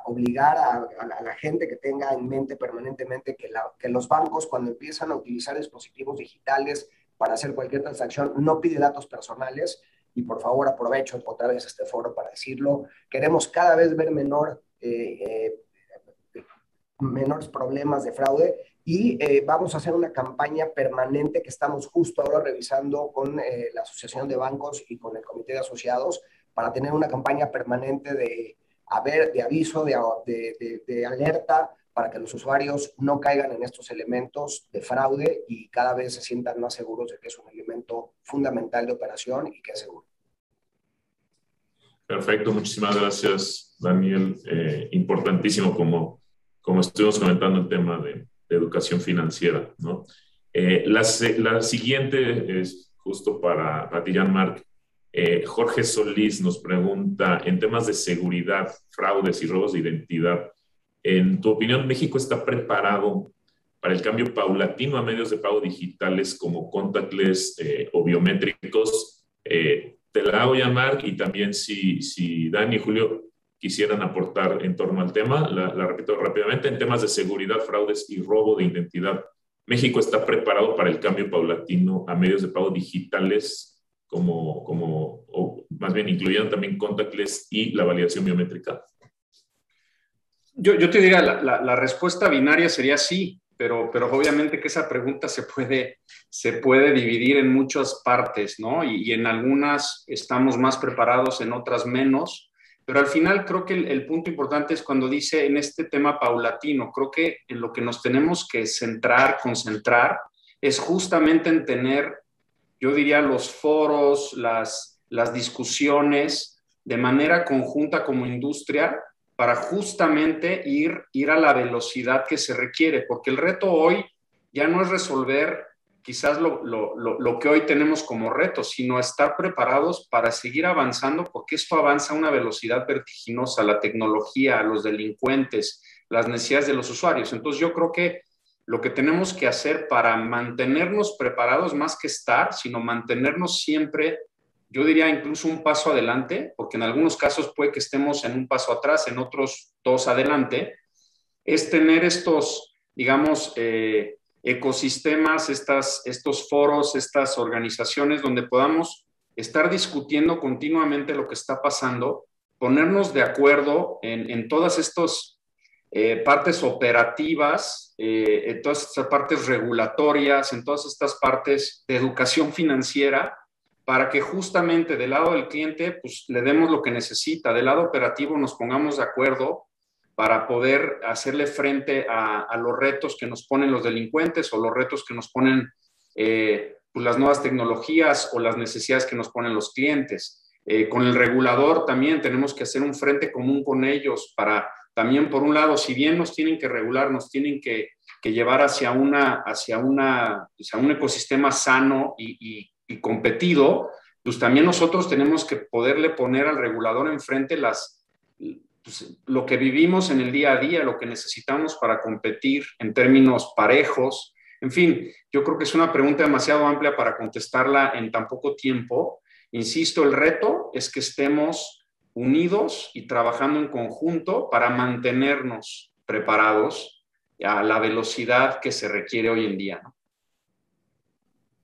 obligar a la gente que tenga en mente permanentemente que los bancos, cuando empiezan a utilizar dispositivos digitales para hacer cualquier transacción, no pide datos personales. Y por favor, aprovecho otra vez este foro para decirlo. Queremos cada vez ver menores problemas de fraude y vamos a hacer una campaña permanente que estamos justo ahora revisando con la Asociación de Bancos y con el Comité de Asociados para tener una campaña permanente de aviso, de alerta para que los usuarios no caigan en estos elementos de fraude y cada vez se sientan más seguros de que es un elemento fundamental de operación y que es seguro. Perfecto, muchísimas gracias, Daniel. Importantísimo como estuvimos comentando el tema de educación financiera, ¿no? La siguiente es justo para ti, Jean-Marc. Jorge Solís nos pregunta, en temas de seguridad, fraudes y robos de identidad, en tu opinión, ¿México está preparado para el cambio paulatino a medios de pago digitales como contactless o biométricos? Te la hago, Jean-Marc, y también si Dani y Julio quisieran aportar en torno al tema, la repito rápidamente, en temas de seguridad, fraudes y robo de identidad, ¿México está preparado para el cambio paulatino a medios de pago digitales o más bien incluyendo también contactless y la validación biométrica? Yo te diría, la respuesta binaria sería sí, pero obviamente que esa pregunta se puede dividir en muchas partes, ¿no? Y en algunas estamos más preparados, en otras menos. Pero al final creo que el punto importante es cuando dice en este tema paulatino, creo que en lo que nos tenemos que concentrar, es justamente en tener, yo diría, los foros, las discusiones de manera conjunta como industria para justamente ir a la velocidad que se requiere, porque el reto hoy ya no es resolver quizás lo que hoy tenemos como reto, sino estar preparados para seguir avanzando, porque esto avanza a una velocidad vertiginosa, la tecnología, los delincuentes, las necesidades de los usuarios. Entonces yo creo que lo que tenemos que hacer para mantenernos preparados, más que estar, sino mantenernos siempre, yo diría incluso un paso adelante, porque en algunos casos puede que estemos en un paso atrás, en otros dos adelante, es tener estos, digamos, ecosistemas, estos foros, estas organizaciones donde podamos estar discutiendo continuamente lo que está pasando, ponernos de acuerdo en todas estas partes operativas, en todas estas partes regulatorias, en todas estas partes de educación financiera, para que justamente del lado del cliente pues, le demos lo que necesita, del lado operativo nos pongamos de acuerdo para poder hacerle frente a los retos que nos ponen los delincuentes o los retos que nos ponen pues las nuevas tecnologías o las necesidades que nos ponen los clientes. Con el regulador también tenemos que hacer un frente común con ellos para también, por un lado, si bien nos tienen que regular, nos tienen que llevar hacia un ecosistema sano y competido, pues también nosotros tenemos que poderle poner al regulador enfrente lo que vivimos en el día a día, lo que necesitamos para competir en términos parejos. En fin, yo creo que es una pregunta demasiado amplia para contestarla en tan poco tiempo. Insisto, el reto es que estemos unidos y trabajando en conjunto para mantenernos preparados a la velocidad que se requiere hoy en día, ¿no?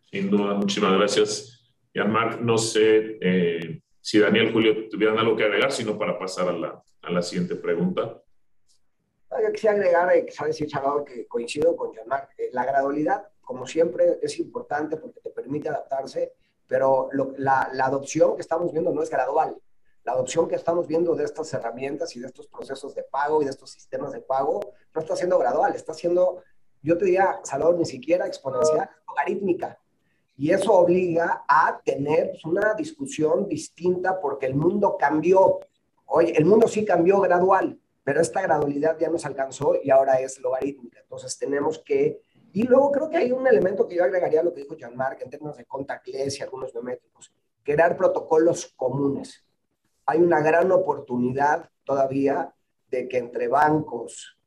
Sin duda, muchísimas gracias, Jean-Marc. No sé si Daniel, Julio tuvieran algo que agregar, sino para pasar a la siguiente pregunta. Yo quisiera agregar, sabes, Salvador, que coincido con Jean-Marc. La gradualidad, como siempre, es importante porque te permite adaptarse, pero la adopción que estamos viendo no es gradual. La adopción que estamos viendo de estas herramientas y de estos procesos de pago y de estos sistemas de pago no está siendo gradual, está siendo, yo te diría, Salvador, ni siquiera exponencial, logarítmica. Y eso obliga a tener una discusión distinta porque el mundo cambió. Hoy, el mundo sí cambió gradual, pero esta gradualidad ya nos alcanzó y ahora es logarítmica. Entonces tenemos que Y luego creo que hay un elemento que yo agregaría a lo que dijo Jean-Marc en términos de contactless y algunos biométricos, crear protocolos comunes. Hay una gran oportunidad todavía de que entre bancos,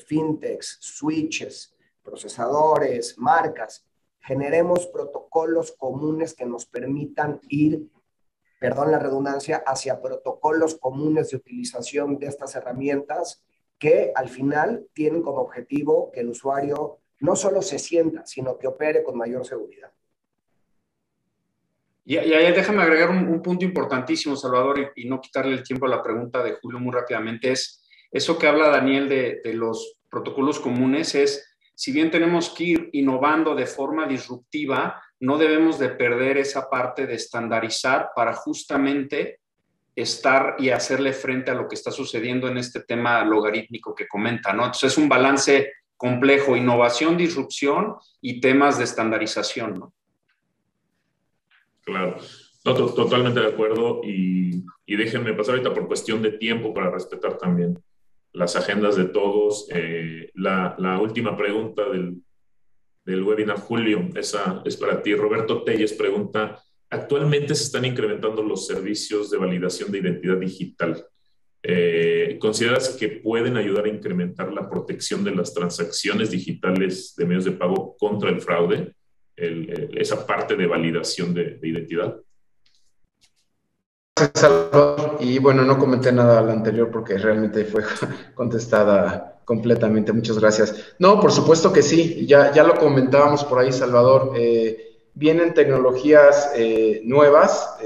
fintechs, switches, procesadores, marcas, generemos protocolos comunes que nos permitan ir, perdón la redundancia, hacia protocolos comunes de utilización de estas herramientas que al final tienen como objetivo que el usuario no solo se sienta, sino que opere con mayor seguridad. Y ahí déjame agregar un punto importantísimo, Salvador, y no quitarle el tiempo a la pregunta de Julio muy rápidamente, es eso que habla Daniel de los protocolos comunes, es si bien tenemos que ir innovando de forma disruptiva, no debemos de perder esa parte de estandarizar para justamente estar y hacerle frente a lo que está sucediendo en este tema logarítmico que comenta, ¿no? Entonces es un balance complejo, innovación, disrupción y temas de estandarización, ¿no? Claro, no, totalmente de acuerdo y déjenme pasar ahorita por cuestión de tiempo para respetar también las agendas de todos. La última pregunta del webinar, Julio, esa es para ti. Roberto Telles pregunta, actualmente se están incrementando los servicios de validación de identidad digital. ¿Consideras que pueden ayudar a incrementar la protección de las transacciones digitales de medios de pago contra el fraude? Esa parte de validación de identidad. Salvador. Y bueno, no comenté nada al anterior porque realmente fue contestada completamente. Muchas gracias. No, por supuesto que sí. Ya lo comentábamos por ahí, Salvador. Vienen tecnologías nuevas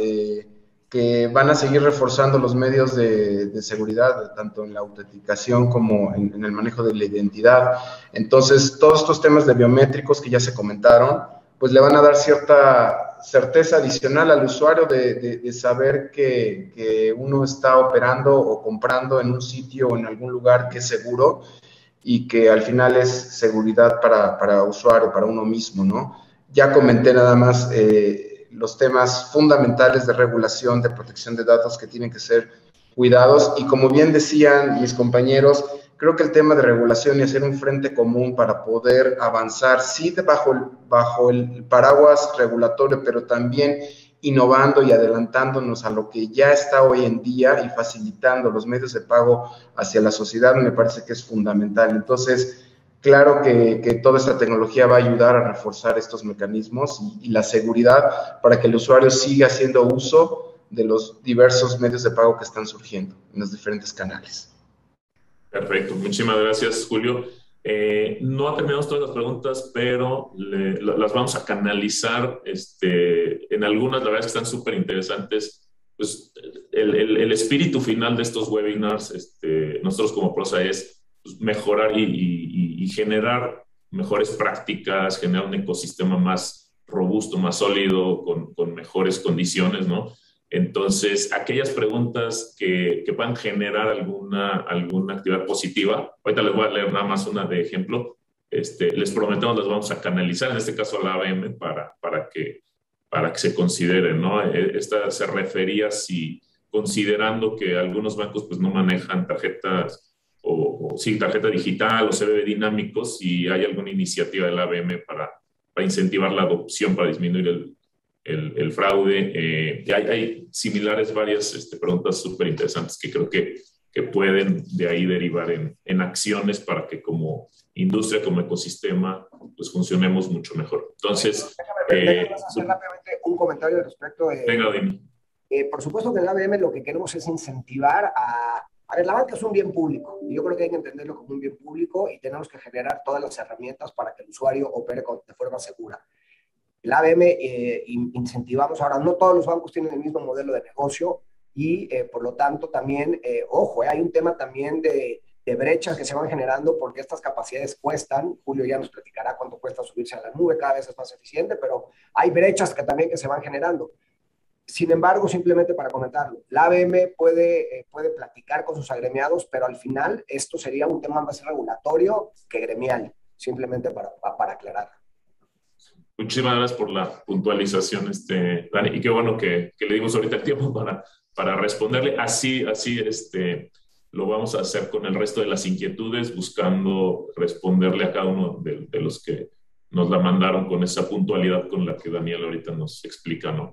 que van a seguir reforzando los medios de seguridad, tanto en la autenticación como en el manejo de la identidad. Entonces, todos estos temas de biométricos que ya se comentaron, pues le van a dar cierta certeza adicional al usuario de saber que uno está operando o comprando en un sitio o en algún lugar que es seguro y que al final es seguridad para usuario, para uno mismo, ¿no? Ya comenté nada más los temas fundamentales de regulación, de protección de datos que tienen que ser cuidados y como bien decían mis compañeros, creo que el tema de regulación y hacer un frente común para poder avanzar, sí, bajo el paraguas regulatorio, pero también innovando y adelantándonos a lo que ya está hoy en día y facilitando los medios de pago hacia la sociedad, me parece que es fundamental. Entonces, claro que toda esta tecnología va a ayudar a reforzar estos mecanismos y la seguridad para que el usuario siga haciendo uso de los diversos medios de pago que están surgiendo en los diferentes canales. Perfecto, muchísimas gracias, Julio. No terminamos todas las preguntas, pero las vamos a canalizar. En algunas, la verdad es que están súper interesantes. Pues, el espíritu final de estos webinars, nosotros como Prosa es pues, mejorar y generar mejores prácticas, generar un ecosistema más robusto, más sólido, con mejores condiciones, ¿no? Entonces, aquellas preguntas que puedan generar alguna actividad positiva, ahorita les voy a leer nada más una de ejemplo, les prometemos las vamos a canalizar, en este caso a la ABM, para que se consideren, ¿no? Esta se refería si, considerando que algunos bancos pues no manejan tarjetas sí, tarjeta digital o CBB dinámicos, si hay alguna iniciativa de la ABM para incentivar la adopción, para disminuir el fraude. Hay similares varias preguntas súper interesantes que creo que pueden de ahí derivar en acciones para que como industria, como ecosistema, pues funcionemos mucho mejor. Entonces... Déjame hacer rápidamente un comentario respecto de... Venga, dime. Por supuesto que en la ABM lo que queremos es incentivar a ver, la banca es un bien público y yo creo que hay que entenderlo como un bien público y tenemos que generar todas las herramientas para que el usuario opere de forma segura. La ABM incentivamos, ahora no todos los bancos tienen el mismo modelo de negocio y por lo tanto también, ojo, hay un tema también de brechas que se van generando porque estas capacidades cuestan. Julio ya nos platicará cuánto cuesta subirse a la nube, cada vez es más eficiente, pero hay brechas que también que se van generando. Sin embargo, simplemente para comentarlo, la ABM puede platicar con sus agremiados, pero al final esto sería un tema más regulatorio que gremial, simplemente para aclarar. Muchísimas gracias por la puntualización, Dani, y qué bueno que le dimos ahorita el tiempo para responderle. Así, lo vamos a hacer con el resto de las inquietudes, buscando responderle a cada uno de los que nos la mandaron con esa puntualidad con la que Daniel ahorita nos explica, ¿no?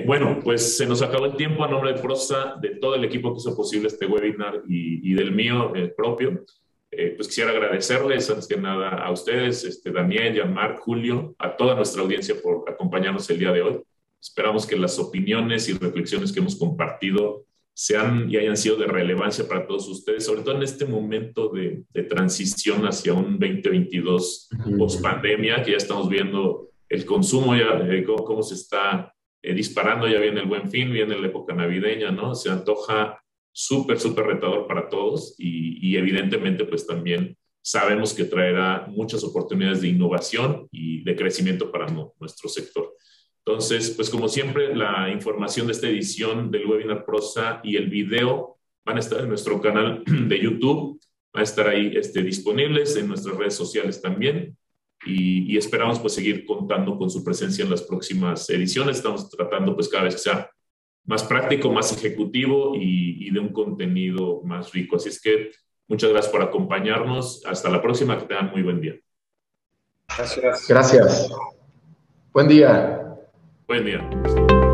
Bueno, pues se nos acabó el tiempo. A nombre de Prosa, de todo el equipo que hizo posible este webinar y del mío propio, pues quisiera agradecerles antes que nada a ustedes, Daniel, Jean-Marc, Julio, a toda nuestra audiencia por acompañarnos el día de hoy. Esperamos que las opiniones y reflexiones que hemos compartido sean y hayan sido de relevancia para todos ustedes, sobre todo en este momento de transición hacia un 2022 post-pandemia, que ya estamos viendo el consumo, ya cómo se está disparando, ya viene el Buen Fin, viene la época navideña, ¿no? Se antoja súper, súper retador para todos y evidentemente pues también sabemos que traerá muchas oportunidades de innovación y de crecimiento para nuestro sector. Entonces, pues como siempre, la información de esta edición del webinar Prosa y el video van a estar en nuestro canal de YouTube, van a estar ahí disponibles en nuestras redes sociales también y esperamos pues seguir contando con su presencia en las próximas ediciones. Estamos tratando pues cada vez que sea más práctico, más ejecutivo y de un contenido más rico. Así es que muchas gracias por acompañarnos. Hasta la próxima, que tengan muy buen día. Gracias. Gracias. Buen día. Buen día.